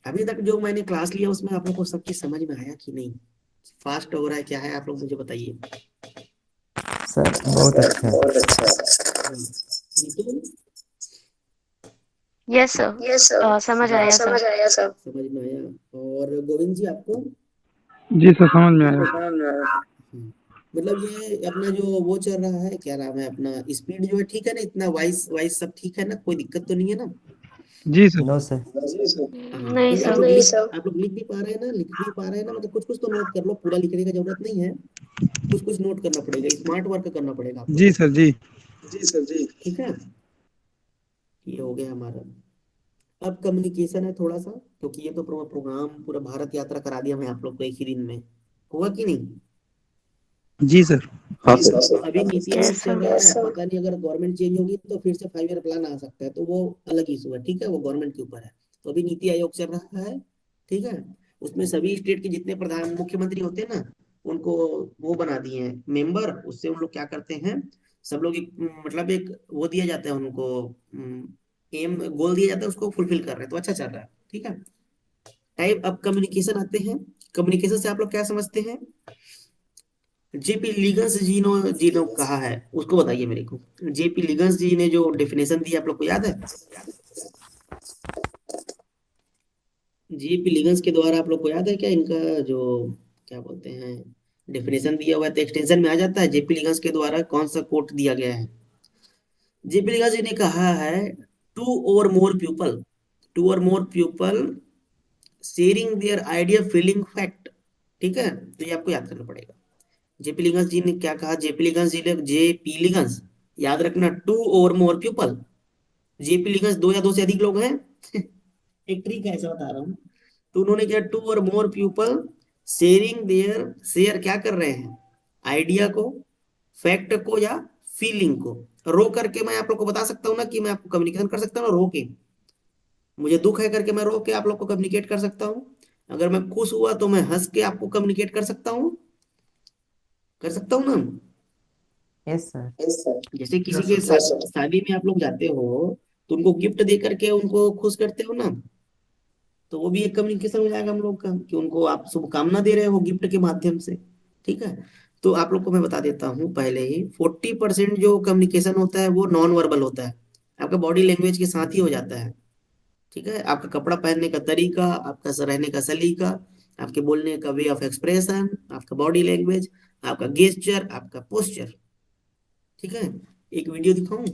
अभी तक जो मैंने क्लास लिया उसमें आप लोग को सब चीज समझ में आया कि नहीं, फास्ट हो रहा है क्या है, आप लोग मुझे बताइए। सर बहुत अच्छा है। नीतू, यस सर, समझ आया सर। समझ में आया। और गोविंद जी आपको, जी सर, समझ में आया। मतलब ये अपना जो वो चल रहा है, क्या नाम है अपना, स्पीड जो है ठीक है ना, इतना वॉइस वॉइस सब ठीक है ना, कोई दिक्कत तो नहीं है ना। जी सर। No sir. हाँ नहीं क्योंकि सर। आप लोग लिख भी पा रहे हैं ना, लिख भी पा रहे हैं ना, मतलब कुछ कुछ तो नोट कर लो, पूरा लिखने का जरूरत नहीं है, कुछ कुछ नोट करना पड़ेगा, स्मार्ट वर्क करना पड़ेगा आप लोग जी को, सर। जी। ठीक है। ये हो गया हमारा। अब कम्युनिकेशन है थोड़ा सा, क्योंकि ये तो पूरा प्रोग्राम, पूरा भारत यात्रा करा दिया मैं आप लोग को एक ही दिन में, हुआ कि नहीं। जी सर। हाँ अभी सर। अभी नीति आयोग यस चल सर। रहा है, पता नहीं अगर गवर्नमेंट चेंज होगी तो फिर से 5 ईयर प्लान आ सकता है, तो वो अलग इशू है, ठीक है, वो गवर्नमेंट के ऊपर है। तो अभी नीति आयोग चल रहा है, ठीक है। उसमें सभी स्टेट के जितने प्रधान मुख्यमंत्री होते हैं ना, उनको वो बना दिए हैं मेंबर। उससे उन लोग क्या करते हैं, सब लोग एक मतलब एक वो दिया जाता है उनको, एम गोल दिया जाता है, उसको फुलफिल कर रहे हैं, तो अच्छा चल रहा है, ठीक है। टाइप ऑफ कम्युनिकेशन आते हैं। कम्युनिकेशन से आप लोग क्या समझते हैं? जेपी लिगन्स जी ने कहा है, उसको बताइए मेरे को। जेपी लिगन्स जी ने जो डेफिनेशन दी आप लोग को याद है? जेपी लिगन्स के द्वारा आप लोग को याद है क्या इनका जो क्या बोलते हैं डेफिनेशन दिया हुआ है, तो एक्सटेंशन में आ जाता है। जेपी लिगन्स के द्वारा कौन सा कोट दिया गया है? जेपी लिगन्स जी ने कहा है, टू और मोर पीपल, टू और more people sharing their idea feeling fact. ठीक है, तो ये आपको याद करना पड़ेगा। जेपी लिगन्स जी ने क्या कहा? जेपी लिगन्स जी ने, जेपी लिगन्स, याद रखना, टू और मोर पीपल। जेपी लिगन्स दो या दो से अधिक लोग हैं। एक ट्रिक है, ऐसा बता रहा हूँ। तो उन्होंने क्या, टू और more people sharing their, share क्या कर रहे हैं? आइडिया को, फैक्ट को या फीलिंग को। रो करके मैं आप लोग को बता सकता हूँ ना कि मैं आपको कम्युनिकेशन कर सकता हूँ ना रो के। मुझे दुख है करके मैं रो के आप लोग को कम्युनिकेट कर सकता हूँ। अगर मैं खुश हुआ तो मैं हंस के आपको कम्युनिकेट कर सकता हूँ, कर सकता हूँ ना? Yes sir. जैसे किसी यस के सर। शादी में आप लोग जाते हो तो उनको गिफ्ट दे करके उनको खुश करते हो ना, तो वो भी एक कम्युनिकेशन हो जाएगा हम लोग का, कि उनको आप शुभकामना दे रहे हो गिफ्ट के माध्यम से। ठीक है, तो आप लोग को मैं बता देता हूँ पहले ही, 40% जो कम्युनिकेशन होता है वो नॉन वर्बल होता है, आपका बॉडी लैंग्वेज के साथ ही हो जाता है। ठीक है, आपका कपड़ा पहनने का तरीका, आपका रहने का सलीका, आपके बोलने का वे ऑफ एक्सप्रेशन, आपका बॉडी लैंग्वेज, आपका गेस्चर, आपका पोस्चर। ठीक है, एक वीडियो दिखाऊं,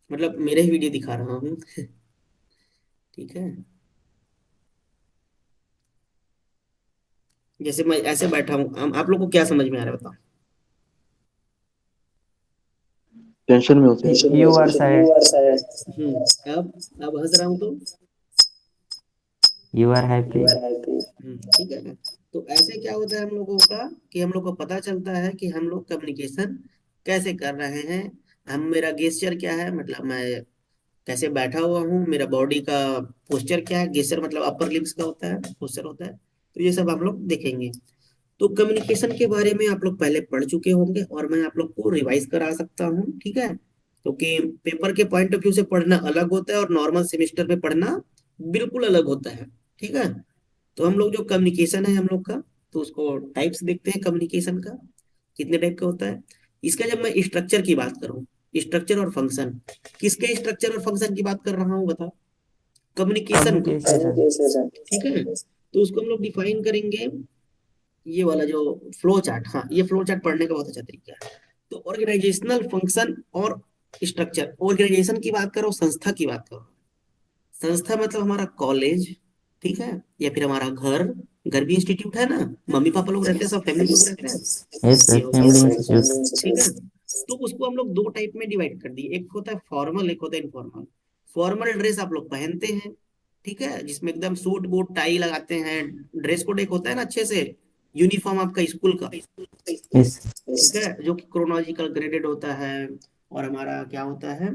मतलब मेरे ही वीडियो दिखा रहा हूँ। ठीक है, जैसे मैं ऐसे बैठा हूँ, आप लोग को क्या समझ में आ रहा है बताओ? टेंशन में होते हैं। You are sad. अब हंस रहा हूँ तो यू आर हैप्पी। ठीक है। तो ऐसे क्या होता है हम लोगों का, कि हम लोग को पता चलता है कि हम लोग कम्युनिकेशन कैसे कर रहे हैं। हम, मेरा गेस्चर क्या है, मतलब मैं कैसे बैठा हुआ हूँ, मेरा बॉडी का पोस्चर क्या है, गेस्चर मतलब अपर लिप्स का होता है, पोस्चर होता है। तो ये सब हम लोग देखेंगे। तो कम्युनिकेशन के बारे में आप लोग पहले पढ़ चुके होंगे और मैं आप लोग को रिवाइज करा सकता हूँ। ठीक है, क्योंकि पेपर के पॉइंट ऑफ व्यू से पढ़ना अलग होता है और नॉर्मल सेमेस्टर में पढ़ना बिल्कुल अलग होता है। ठीक है, तो हम लोग जो कम्युनिकेशन है हम लोग का, तो उसको टाइप्स देखते हैं कम्युनिकेशन का, कितने टाइप का होता है। इसका जब मैं स्ट्रक्चर की बात करूं, स्ट्रक्चर और फंक्शन, किसके स्ट्रक्चर और फंक्शन की बात कर रहा हूं बताओ? कम्युनिकेशन का। कम्युनिकेशन। ठीक है, तो उसको हम लोग डिफाइन करेंगे, ये वाला जो फ्लो चार्ट, हाँ ये फ्लो चार्ट पढ़ने का बहुत अच्छा तरीका है। तो ऑर्गेनाइजेशनल फंक्शन और स्ट्रक्चर, ऑर्गेनाइजेशन की बात करो, संस्था की बात करो। संस्था मतलब हमारा कॉलेज, ठीक है, या फिर हमारा घर, घर भी इंस्टीट्यूट है ना, मम्मी पापा लोग रहते हैं, सब फैमिली लोग रहते हैं, यस सर, ये हो फैमिली गया। इंस्टीट्यूट। ठीक है, तो उसको हम लोग दो टाइप में डिवाइड कर दिए, एक होता है फॉर्मल, एक होता है इनफॉर्मल। फॉर्मल ड्रेस आप लोग पहनते हैं, ठीक है, जिसमें एकदम सूट बूट टाई लगाते हैं, ड्रेस कोड एक होता है ना अच्छे से, यूनिफॉर्म आपका स्कूल का। यस। ठीक है, जो कि क्रोनोलॉजिकल ग्रेडेड होता है, और हमारा क्या होता है,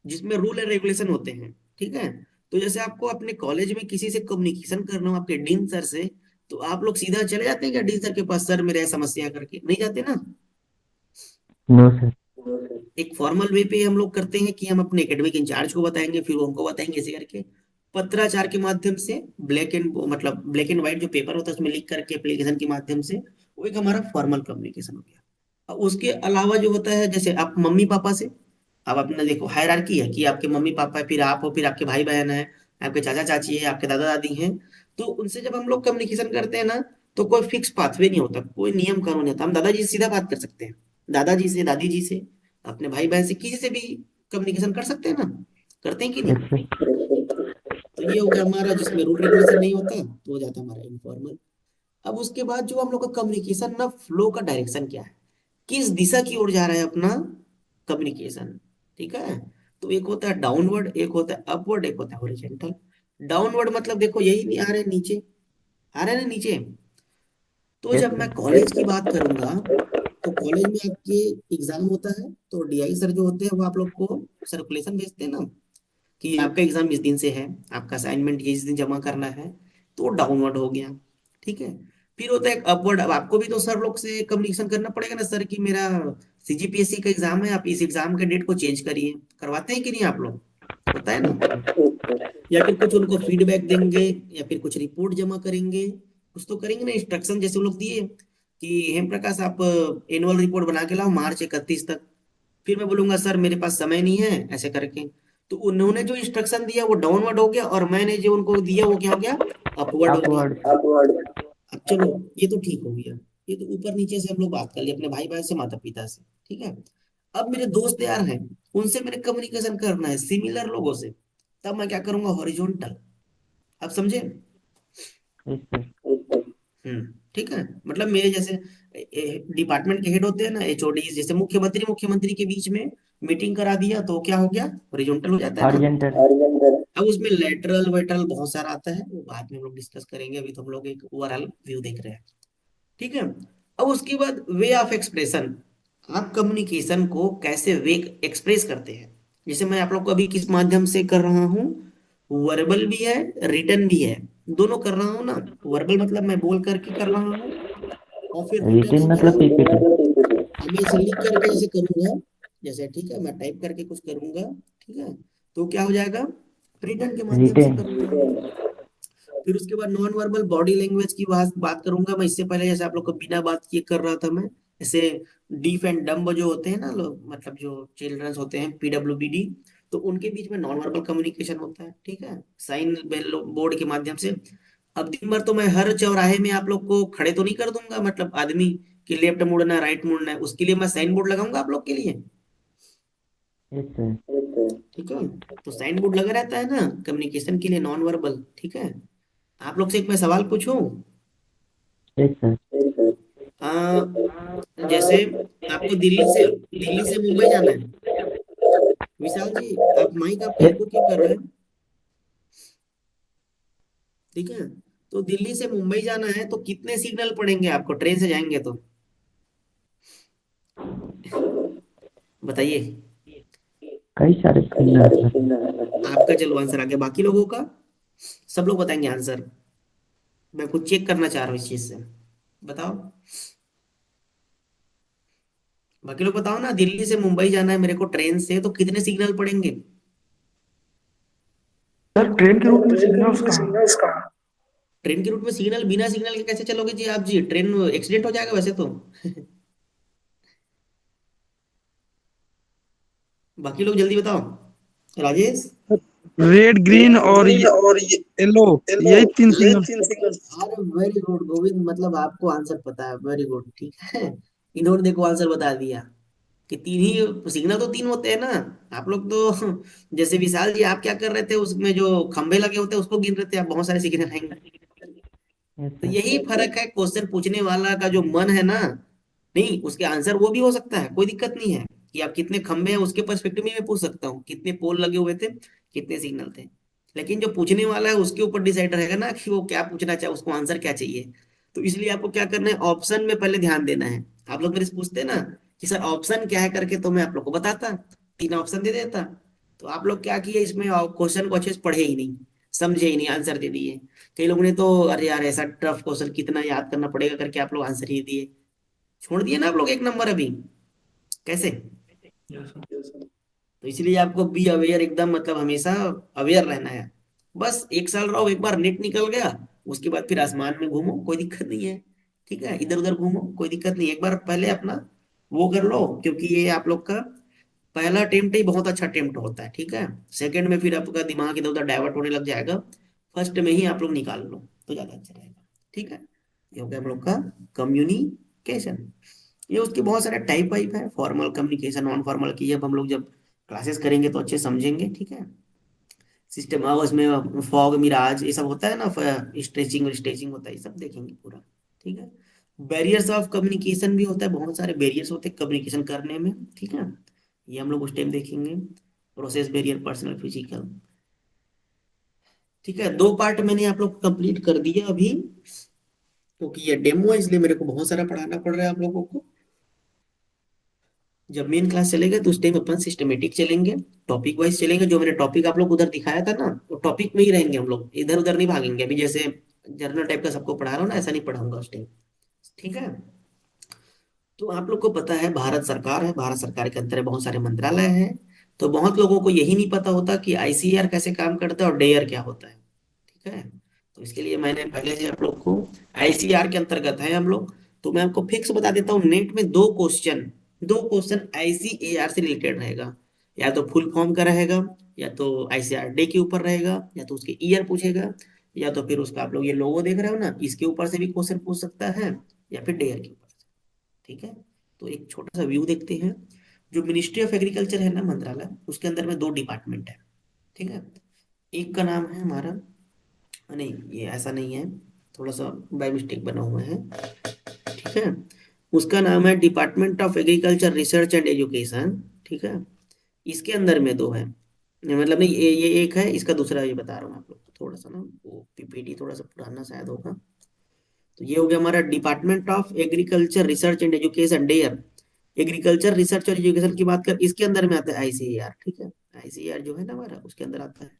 जिसमें रूल एंड रेगुलेशन होते हैं। ठीक है, तो जैसे आपको अपने कॉलेज में किसी से कम्युनिकेशन करना हो, आपके डीन सर से, तो आप लोग सीधा चले जाते हैं क्या डीन सर के पास, सर मेरे समस्या करके? नहीं जाते ना। No sir. एक फॉर्मल वे पे हम लोग करते हैं कि हम अपने एकेडमिक इंचार्ज को बताएंगे, फिर वो हमको बताएंगे, ऐसे करके पत्राचार के माध्यम से, ब्लैक एंड मतलब ब्लैक एंड व्हाइट जो पेपर होता है उसमें लिख करके एप्लीकेशन के माध्यम से, वो एक हमारा फॉर्मल कम्युनिकेशन हो गया। अब उसके अलावा जो होता है, जैसे आप मम्मी पापा से, अब अपना देखो हायरार्की है कि आपके मम्मी पापा है, फिर आप हो, फिर आपके भाई बहन है, आपके चाचा चाची है, आपके दादा दादी हैं। तो उनसे जब हम लोग कम्युनिकेशन करते हैं ना, तो कोई फिक्स पाथवे नहीं होता, कोई नियम कानून नहीं होता। हम दादाजी से सीधा बात कर सकते हैं, दादाजी से, दादी जी से, अपने भाई बहन से, किसी से भी कम्युनिकेशन कर सकते हैं ना, करते हैं कि यस नहीं? सर। तो ये हो गया हमारा, जिसमें रूल रेगुलेशन नहीं होता, तो हो जाता है हमारा इनफॉर्मल। अब उसके बाद जो हम लोग का कम्युनिकेशन ना, फ्लो का डायरेक्शन क्या है, किस दिशा की ओर जा रहा है अपना कम्युनिकेशन। ठीक है, तो एक होता है डाउनवर्ड, एक होता है अपवर्ड, एक होता है हॉरिजॉन्टल। डाउनवर्ड मतलब देखो यही नहीं आ रहे नीचे, आ रहे ना नीचे। तो यस जब मैं सर। कॉलेज की बात करूंगा, तो कॉलेज में आपके एग्जाम होता है, तो डीआई सर जो होते हैं वो आप लोग को सर्कुलेशन भेजते हैं ना, कि आपका एग्जाम इस दिन से है, आपका असाइनमेंट ये इस दिन जमा करना है, तो डाउनवर्ड हो गया। ठीक है, फिर होता है अपवर्ड। अब आपको भी तो सर लोग से कम्युनिकेशन करना पड़ेगा ना, सर कि मेरा सीजीपीएससी का एग्जाम है, आप इस एग्जाम के डेट को चेंज करिए, करवाते हैं कि नहीं आप लोग? होता है ना, या फिर कुछ उनको फीडबैक देंगे, या फिर कुछ रिपोर्ट जमा करेंगे, कुछ तो करेंगे ना। इंस्ट्रक्शन जैसे वो लोग दिए कि हेम प्रकाश आप एनुअल रिपोर्ट बना के लाओ मार्च 31 तक। फिर मैं बोलूंगा सर मेरे पास समय नहीं है ऐसे करके। तो उन्होंने जो इंस्ट्रक्शन दिया वो डाउनवर्ड हो गया, और मैंने जो उनको दिया वो क्या हो गया, अपवर्ड हो अपवर्ड। गया। अब चलो, ये तो ठीक हो गया। ये तो ऊपर नीचे से हम लोग बात कर लिए, अपने भाई भाई से, माता पिता से, ठीक है। अब मेरे दोस्त यार हैं, उनसे मेरे कम्युनिकेशन करना है सिमिलर लोगों से, तब मैं क्या करूंगा, हॉरिजॉन्टल। आप समझे? Yes sir. ठीक है। मतलब मेरे जैसे डिपार्टमेंट के हेड होते हैं ना, एचओडी, जैसे मुख्यमंत्री मुख्यमंत्री के बीच में मीटिंग करा दिया तो क्या हो गया, हॉरिजॉन्टल हो जाता है ना। हॉरिजॉन्टल। अब उसमें लेटरल वेटरल बहुत सारा आता है, वो बाद में हम लोग डिस्कस करेंगे, अभी तो हम लोग एक ओवरऑल व्यू देख रहे हैं, ठीक है। अब उसके बाद वे ऑफ एक्सप्रेशन, आप कम्युनिकेशन को कैसे वे एक्सप्रेस करते हैं। जैसे मैं आप लोग को अभी किस माध्यम से कर रहा हूँ, वर्बल भी है, रिटन भी है, दोनों कर रहा हूँ ना। वर्बल मतलब मैं बोल करके कर रहा हूँ, और फिर रिटन रिटिन है क्या, मतलब पीपीटी। मैं इसे लिख करके जैसे करूंगा, जैसे ठीक है मैं टाइप करके कुछ करूंगा, ठीक है, तो क्या हो जाएगा, रिटन के माध्यम से रिटेन। करूंगा। फिर उसके बाद नॉन वर्बल बॉडी लैंग्वेज की बात करूंगा मैं। इससे पहले जैसे आप लोग को बिना बात किए कर रहा था मैं, जैसे डीफ एंड डम्ब जो होते हैं ना लोग, मतलब जो चिल्ड्रंस होते हैं, पीडब्ल्यूबीडी, तो उनके बीच में नॉन वर्बल कम्युनिकेशन होता है, ठीक है, साइन बोर्ड के माध्यम से। अब दिन भर तो मैं हर चौराहे में आप लोग को खड़े तो नहीं कर दूंगा, मतलब आदमी कि लेफ्ट मुड़ना राइट मुड़ना है, उसके लिए मैं साइन बोर्ड लगाऊंगा आप लोग के लिए, यस सर। ठीक है। तो साइन बोर्ड लगा रहता है ना कम्युनिकेशन के लिए, नॉन वर्बल, ठीक है। आप लोग से एक मैं सवाल पूछूं। Yes sir. आ, जैसे आपको दिल्ली से मुंबई जाना है, विशाल जी, आप माइक आपका इको क्यों कर रहे हैं, ठीक है। तो दिल्ली से मुंबई जाना है तो कितने सिग्नल पड़ेंगे आपको, ट्रेन से जाएंगे तो, बताइए। कई सारे सिग्नल सर। आपका चलो आंसर आ गया, बाकी लोगों का सब लोग बताएंगे आंसर। मैं कुछ चेक करना चाह रहा हूँ इस चीज से, बताओ। बाकी लोग बताओ ना, दिल्ली से मुंबई जाना है मेरे को ट्रेन से तो कितने सिग्नल पड़ेंगे। सर ट्रेन के रूट में सिग्नल्स कहाँ? ट्रेन के रूट में सिग्नल, बिना सिग्नल के कैसे चलोगे जी आप जी, ट्रेन एक्सीडेंट हो जाएगा वैसे तो। बाकी लोग जल्दी बताओ, राजेश। रेड ग्रीन और येलो, यही तीन सिग्नल। अरे वेरी गुड गोविंद, मतलब आपको आंसर पता है, वेरी गुड, ठीक है। इन्होंने देखो आंसर बता दिया कि तीन ही सिग्नल, तो तीन होते हैं ना। आप लोग तो जैसे विशाल जी आप क्या कर रहे थे, उसमें जो खंभे लगे होते हैं उसको गिन रहे थे, आप बहुत सारे सिग्नल आएंगे। यस तो सर। यही फर्क है क्वेश्चन पूछने वाला का जो मन है ना, नहीं उसके आंसर वो भी हो सकता है, कोई दिक्कत नहीं है। कि आप कितने खंबे हैं उसके पर्सपेक्टिव में मैं पूछ सकता हूँ, कितने पोल लगे हुए थे, कितने सिग्नल थे। लेकिन जो पूछने वाला है उसके ऊपर डिसाइड रहेगा ना कि वो क्या पूछना चाहे, उसको आंसर क्या चाहिए। तो इसलिए आपको क्या करना है, ऑप्शन में पहले ध्यान देना है। आप लोग मेरे से पूछते ना कि सर ऑप्शन क्या है करके, तो मैं आप लोग को बताता, तीन ऑप्शन दे देता। तो आप लोग क्या किए, इसमें क्वेश्चन को अच्छे से पढ़े ही नहीं, समझे ही नहीं, आंसर दे दिए। कई लोगों ने तो अरे यार ऐसा टफ क्वेश्चन कितना याद करना पड़ेगा करके आप लोग आंसर ही दिए, छोड़ दिए ना आप लोग एक नंबर अभी, कैसे। तो इसलिए आपको बी अवेयर एकदम, मतलब हमेशा अवेयर रहना है। बस एक साल रहो, एक बार नेट निकल गया, उसके बाद फिर आसमान में घूमो, कोई दिक्कत नहीं है, ठीक है, इधर उधर घूमो, कोई दिक्कत नहीं। एक बार पहले अपना वो कर लो, क्योंकि ये आप लोग का पहला अटेम्प्ट ही बहुत अच्छा अटेम्प्ट होता है, ठीक है। सेकंड में फिर आपका दिमाग इधर उधर डाइवर्ट होने लग जाएगा, फर्स्ट में ही आप लोग निकाल लो तो ज्यादा अच्छा रहेगा, ठीक है। ये हो गया हम लोग का कम्युनिकेशन। ये उसके बहुत सारे टाइप वाइप है, फॉर्मल कम्युनिकेशन, नॉन फॉर्मल की जब हम लोग जब क्लासेस करेंगे तो अच्छे समझेंगे, ठीक है। सिस्टम उसमें फॉग मिराज ये सब होता है ना, स्ट्रेचिंग स्ट्रेचिंग होता है, ये सब देखेंगे पूरा, ठीक है। बैरियर्स ऑफ कम्युनिकेशन भी होता है, बहुत सारे बैरियर्स होते हैं कम्युनिकेशन करने में, ठीक है। ये हम लोग उस टाइम देखेंगे, प्रोसेस बैरियर, पर्सनल, फिजिकल, ठीक है। दो पार्ट मैंने आप लोग कंप्लीट कर दिया अभी, क्योंकि ये डेमो है इसलिए मेरे को बहुत सारा पढ़ाना पड़ रहा है आप लोगों को। जब मेन क्लास चलेगा तो उस टाइम अपन सिस्टमेटिक चलेंगे, टॉपिक वाइज चलेंगे। जो मैंने टॉपिक आप लोग उधर दिखाया था ना, वो टॉपिक में ही रहेंगे हम लोग, इधर उधर नहीं भागेंगे। अभी जैसे जर्नल टाइप का सबको पढ़ा रहा हूँ ना, ऐसा नहीं पढ़ाऊंगा उस टाइम, ठीक है। तो आप लोग को पता है भारत सरकार है, भारत सरकार के अंदर बहुत सारे मंत्रालय हैं। तो बहुत लोगों को यही नहीं पता होता कि आईसीआर कैसे काम करता है और डेयर क्या होता है। ठीक है, तो इसके लिए मैंने पहले से आप लोग को, आईसीआर के अंतर्गत है हम लोग, तो मैं आपको फिक्स बता देता हूँ, नेट में दो क्वेश्चन आईसीएआर से रिलेटेड रहेगा। या तो फुल फॉर्म का रहेगा, या तो आईसीआर डे के ऊपर रहेगा, या तो उसके ईयर पूछेगा, या तो फिर उसका, आप लोग ये लोगो देख रहे हो ना, इसके ऊपर से भी क्वेश्चन पूछ सकता है, या फिर डेयर के ऊपर से। ठीक है, तो एक छोटा सा व्यू देखते हैं। जो मिनिस्ट्री ऑफ एग्रीकल्चर है ना, मंत्रालय, उसके अंदर में दो डिपार्टमेंट है। ठीक है, एक का नाम है हमारा, नहीं ये ऐसा नहीं है, थोड़ा सा बाय मिस्टेक बना हुआ है। ठीक है, उसका नाम है department of agriculture research and education. ठीक है, इसके अंदर में दो है, मतलब नहीं, ये एक है, इसका दूसरा ये बता रहा हूँ आप लोग को, थोड़ा सा ना वो पीपीटी थोड़ा सा पुराना शायद होगा। तो ये हो गया हमारा department of agriculture research and education, DARE. Agriculture research और एजुकेशन की बात कर, इसके अंदर में आता है आईसीएआर। ठीक है, आईसीएआर जो है ना हमारा, उसके अंदर आता है।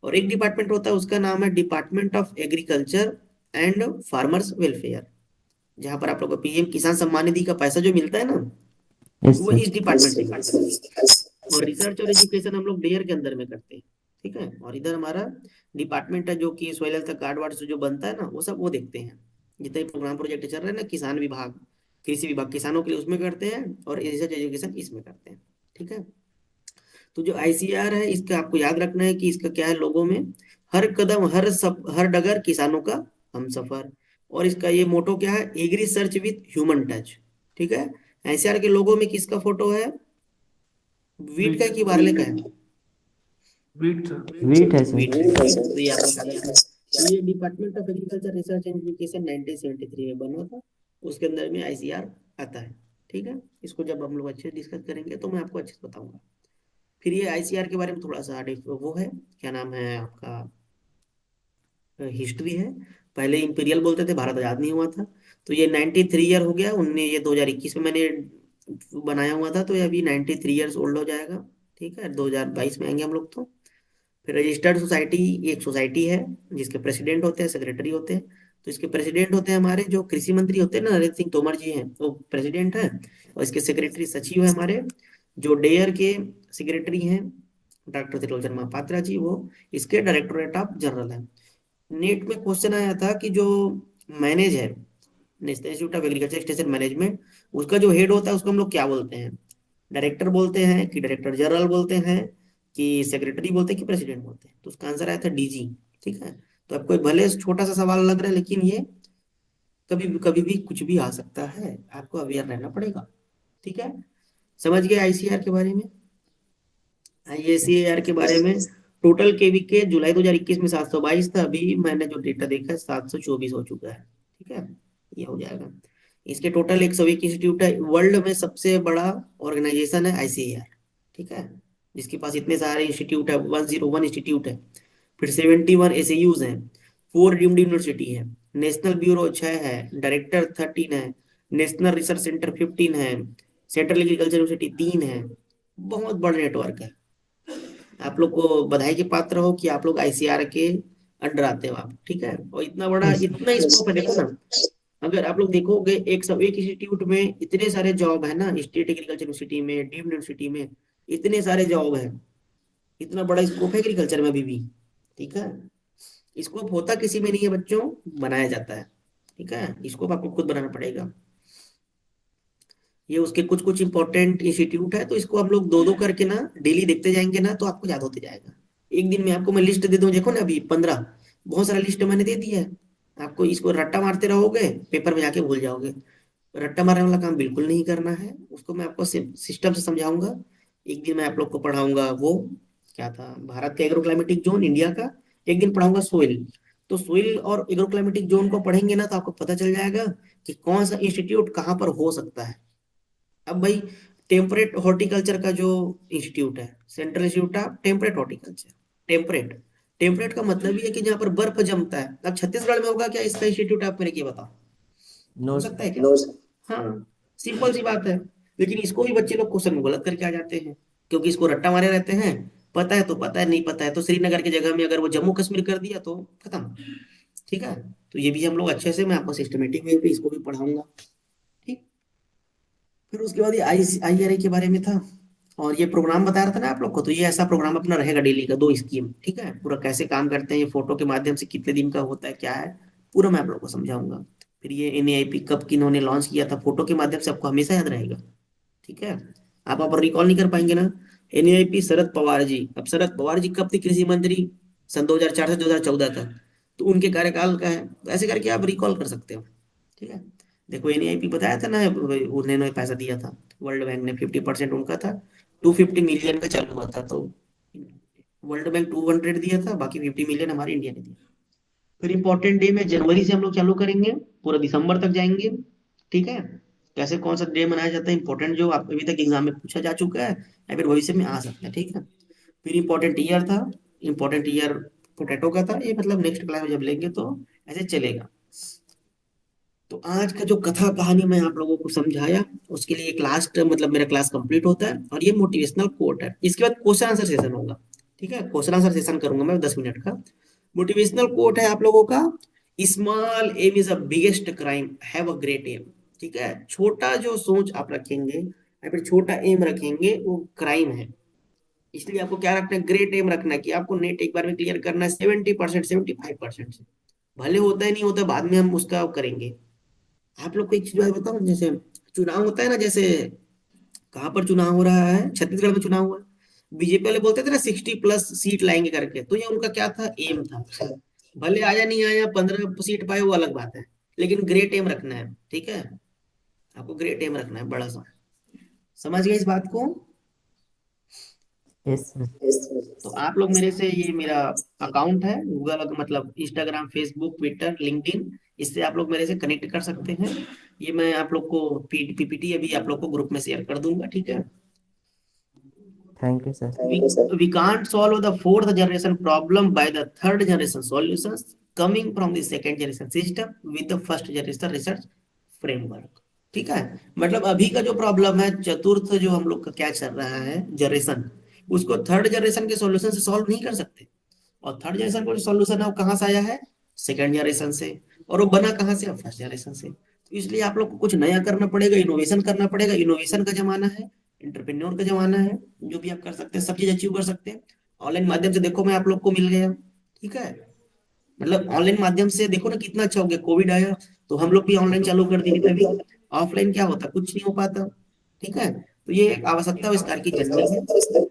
और एक डिपार्टमेंट होता है, उसका नाम है department of agriculture and farmers welfare, जहां पर आप लोग को पीएम किसान सम्मान निधि का पैसा जो मिलता है ना, यस वो सर। इस डिपार्टमेंट से मिलता है। और रिसर्च और एजुकेशन हम लोग डेयर के अंदर में करते हैं। ठीक है, और इधर हमारा डिपार्टमेंट है जो कि सोइल हेल्थ कार्ड वार्ड से जो बनता है ना, वो सब वो देखते हैं। जितने प्रोग्राम प्रोजेक्ट चल रहे हैं ना, किसान विभाग, कृषि विभाग, किसानों के लिए उसमें करते हैं, और रिसर्च एजुकेशन इसमें करते हैं। ठीक है, तो जो आईसीआर है, इसका आपको याद रखना है कि इसका क्या है, लोगों में हर कदम हर डगर किसानों का हम सफर। और इसका ये मोटो क्या है, agri search with human touch. ठीक है, आईसीआर के लोगों में किसका फोटो है, वीट का है वीट कि बारले का है, वीट सर। वीट है सर। वीट का है। तो ये आपको याद रखना है। तो ये department of agriculture research and education 1973 में बना था, उसके अंदर में आईसीआर आता है। ठीक है, इसको जब हम लोग अच्छे से डिस्कस करेंगे तो मैं आपको अच्छे से बताऊंगा। फिर ये आईसीआर के बारे में थोड़ा सा वो है, क्या नाम है आपका, हिस्ट्री है। पहले इंपीरियल बोलते थे, भारत आजाद नहीं हुआ था। तो ये 93 ईयर हो गया, उनने ये 2021 में मैंने बनाया हुआ था, तो ये अभी 93 ईयर्स ओल्ड हो जाएगा। ठीक है, 2022 में आएंगे हम लोग तो। फिर रजिस्टर्ड सोसाइटी, एक सोसाइटी है जिसके प्रेसिडेंट होते हैं, सेक्रेटरी होते हैं। तो इसके प्रेसिडेंट होते हैं हमारे जो कृषि मंत्री होते हैं ना, नरेंद्र सिंह तोमर जी हैं, वो प्रेसिडेंट है। और इसके सेक्रेटरी सचिव है हमारे, जो डेयर के सेक्रेटरी हैं, डॉक्टर त्रिलोचन महापात्रा जी, वो इसके डायरेक्टोरेट ऑफ जनरल है। नेट में क्वेश्चन आया था कि जो मैनेज है, national institute of agriculture extension management, उसका जो हेड होता है उसको हम लोग क्या बोलते हैं, डायरेक्टर बोलते हैं कि डायरेक्टर जनरल बोलते हैं, कि सेक्रेटरी बोलते हैं, कि प्रेसिडेंट बोलते हैं। तो उसका आंसर आया था डीजी। ठीक है, तो आपको भले छोटा सा सवाल लग रहा है, लेकिन ये कभी कभी भी कुछ भी आ सकता है, आपको अवेयर रहना पड़ेगा। ठीक है, समझ गए आईसीआर के बारे में। आईएसीआर के बारे में, टोटल केवी के जुलाई 2021 में 722 था, अभी मैंने जो डेटा देखा है 724 हो चुका है। ठीक है, ये हो जाएगा। इसके टोटल 101 इंस्टीट्यूट है, वर्ल्ड में सबसे बड़ा ऑर्गेनाइजेशन है आईसीएआर। ठीक है, जिसके पास इतने सारे इंस्टीट्यूट है, 101 इंस्टीट्यूट है। फिर 71 एसएयूज हैं, 4 डीम्ड यूनिवर्सिटी है, नेशनल ब्यूरो 6 है, डायरेक्टर 13 है, नेशनल रिसर्च सेंटर 15 है, सेंट्रल एग्रीकल्चर यूनिवर्सिटी 3 है। बहुत बड़ा नेटवर्क है। आप लोग को बधाई के पात्र हो कि आप लोग आईसीआर के अंडर आते हो आप। ठीक है, और इतना बड़ा, यस इतना स्कोप है, देखो ना। अगर आप लोग देखोगे, एक इंस्टीट्यूट में इतने सारे जॉब है ना, स्टेट एग्रीकल्चर यूनिवर्सिटी में, डीम्ड यूनिवर्सिटी में इतने सारे जॉब है, इतना बड़ा स्कोप है एग्रीकल्चर में अभी भी। ठीक है, स्कोप होता किसी में नहीं है बच्चों, बनाया जाता है। ठीक है, स्कोप आपको खुद बनाना पड़ेगा। ये उसके कुछ कुछ इंपॉर्टेंट इंस्टीट्यूट है, तो इसको हम लोग दो दो करके ना डेली देखते जाएंगे ना, तो आपको याद होते जाएगा। एक दिन में आपको मैं लिस्ट दे दूं, देखो ना अभी 15, बहुत सारा लिस्ट मैंने दे दिया है। आपको इसको रट्टा मारते रहोगे, पेपर में जाके भूल जाओगे। रट्टा मारने वाला काम बिल्कुल नहीं करना है, उसको मैं आपको सिस्टम से समझाऊंगा। एक दिन मैं आप लोग को पढ़ाऊंगा वो, क्या था, भारत का एग्रोक्लाइमेटिक जोन, इंडिया का। एक दिन पढ़ाऊंगा सोइल। तो सोइल और एग्रोक्लाइमेटिक जोन को पढ़ेंगे ना, तो आपको पता चल जाएगा कि कौन सा इंस्टीट्यूट कहाँ पर हो सकता है। अब भाई, टेम्परेट हॉर्टिकल्चर का जो इंस्टीट्यूट है, central institute of temperate horticulture, temperate, temperate का मतलब ही है कि जहाँ पर बर्फ जमता है। अब छत्तीसगढ़ में होगा क्या इसका इंस्टीट्यूट, आप मेरे को ये बताओ, नो हो सर। सकता है क्या? No sir. हाँ, सिंपल सी बात है। लेकिन इसको भी बच्चे लोग क्वेश्चन में गलत करके आ जाते हैं, क्योंकि इसको रट्टा मारे रहते हैं। पता है तो पता है, नहीं पता है तो श्रीनगर की जगह में अगर वो जम्मू कश्मीर कर दिया तो खत्म। ठीक है, तो ये भी हम लोग अच्छे से, मैं आपको सिस्टमेटिक वे पे इसको भी पढ़ाऊंगा। ठीक, फिर उसके बाद ये आईआरए के बारे में था। और ये प्रोग्राम बता रहा था ना आप लोग को, तो ये ऐसा प्रोग्राम अपना रहेगा डेली का, 2 स्कीम, ठीक है। पूरा कैसे काम करते हैं ये, फोटो के माध्यम से कितने दिन का होता है क्या है, पूरा मैं आप लोग को समझाऊंगा। फिर ये NAIP कब किन्होंने लॉन्च किया था, फोटो के माध्यम से आपको हमेशा याद रहेगा, ठीक है। आप रिकॉल नहीं कर पाएंगे ना। NAIP शरद पवार जी, अब शरद पवार जी कब थे कृषि मंत्री, सन 2004 से 2014 तक, तो उनके कार्यकाल का है, तो ऐसे करके आप रिकॉल कर सकते हो, ठीक है। देखो NAIP बताया था ना, उन्होंने पैसा दिया था, वर्ल्ड बैंक ने 50% उनका था, 250 मिलियन का चालू हुआ था, तो वर्ल्ड बैंक 200 दिया था, बाकी 50 मिलियन हमारे इंडिया ने दिया। फिर इंपॉर्टेंट डे में जनवरी से हम लोग चालू करेंगे, पूरा दिसंबर तक जाएंगे, ठीक है। कैसे कौन सा डे मनाया जाता है इंपॉर्टेंट, जो आप अभी तक एग्जाम में पूछा जा चुका है या फिर भविष्य में आ सकता है, ठीक है। फिर इंपॉर्टेंट ईयर था, इंपॉर्टेंट ईयर पोटैटो का था, ये मतलब नेक्स्ट क्लास में जब लेंगे तो ऐसे चलेगा। तो आज का जो कथा कहानी मैं आप लोगों को समझाया, उसके लिए एक लास्ट मतलब मेरा क्लास कंप्लीट होता है, और ये मोटिवेशनल कोट है। इसके बाद क्वेश्चन आंसर सेशन होगा, ठीक है। क्वेश्चन आंसर सेशन करूंगा मैं 10 मिनट का। मोटिवेशनल कोट है आप लोगों का, small aim is a biggest crime, have a great aim, ठीक है। छोटा जो सोच आप रखेंगे या फिर छोटा एम रखेंगे वो क्राइम है। इसलिए आपको क्या रखना है, ग्रेट एम रखना है, कि आपको नेट एक बार में क्लियर करना है 70%, 75% से। भले होता है नहीं होता, बाद में हम उसका करेंगे। आप लोग को एक चीज बात बताऊं, जैसे चुनाव होता है ना, जैसे कहाँ पर चुनाव हो रहा है, छत्तीसगढ़ में चुनाव हुआ, बीजेपी वाले बोलते थे ना 60+ सीट लाएंगे करके, तो ये उनका क्या था, एम था। भले आया नहीं आया, 15 सीट पाए वो अलग बात है, लेकिन ग्रेट एम रखना है, ठीक है। आपको ग्रेट एम रखना है बड़ा सा। समझ गए इस बात को। Yes sir. तो आप लोग मेरे से, ये मेरा अकाउंट है गूगल, मतलब इंस्टाग्राम, फेसबुक, ट्विटर, लिंक्डइन, इससे आप लोग मेरे से कनेक्ट कर सकते हैं। ये मैं आप लोग को PPT अभी आप लोग को ग्रुप में शेयर कर दूंगा, ठीक है। Thank you sir. We can't solve the fourth generation problem by the third generation solutions coming from the second generation system with the first generation research framework, ठीक है। मतलब अभी का जो प्रॉब्लम है, चतुर्थ जो हम लोग का क्या चल रहा है जनरेशन, उसको थर्ड जनरेशन के सॉल्यूशन से सॉल्व नहीं कर सकते। और थर्ड जनरेशन का जो सॉल्यूशन है वो कहाँ से आया है, सेकंड जनरेशन से, और वो बना कहाँ से, फर्स्ट जनरेशन से। तो इसलिए आप लोग को कुछ नया करना पड़ेगा, इनोवेशन करना पड़ेगा। इनोवेशन का जमाना है, एंटरप्रेन्योर का जमाना है, जो भी आप कर सकते हैं सब चीज अचीव कर सकते हैं। ऑनलाइन माध्यम से देखो, मैं आप लोग को मिल गया, ठीक है। मतलब ऑनलाइन माध्यम से देखो ना कितना अच्छा हो गया, कोविड आया तो हम लोग भी ऑनलाइन चालू कर दिए, तभी ऑफलाइन क्या होता, कुछ नहीं हो पाता, ठीक है। तो ये एक आवश्यकता विस्तार की जर्नी है।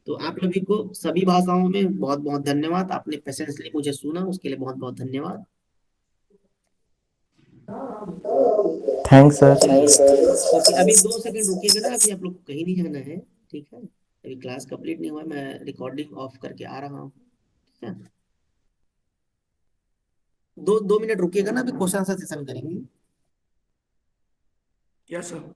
तो आप सभी को सभी भाषाओं में बहुत बहुत धन्यवाद, आपने पेशेंसली मुझे सुना, उसके लिए बहुत बहुत धन्यवाद। Thanks sir. ओके, अभी 2 सेकंड रुकिएगा ना, अभी आप लोग को कहीं नहीं जाना है, ठीक है। अभी क्लास कंप्लीट नहीं हुआ, मैं रिकॉर्डिंग ऑफ करके आ रहा हूँ, ठीक है। 2 मिनट रुकिएगा ना, अभी क्वेश्चन आंसर सेशन करेंगे। Yes sir.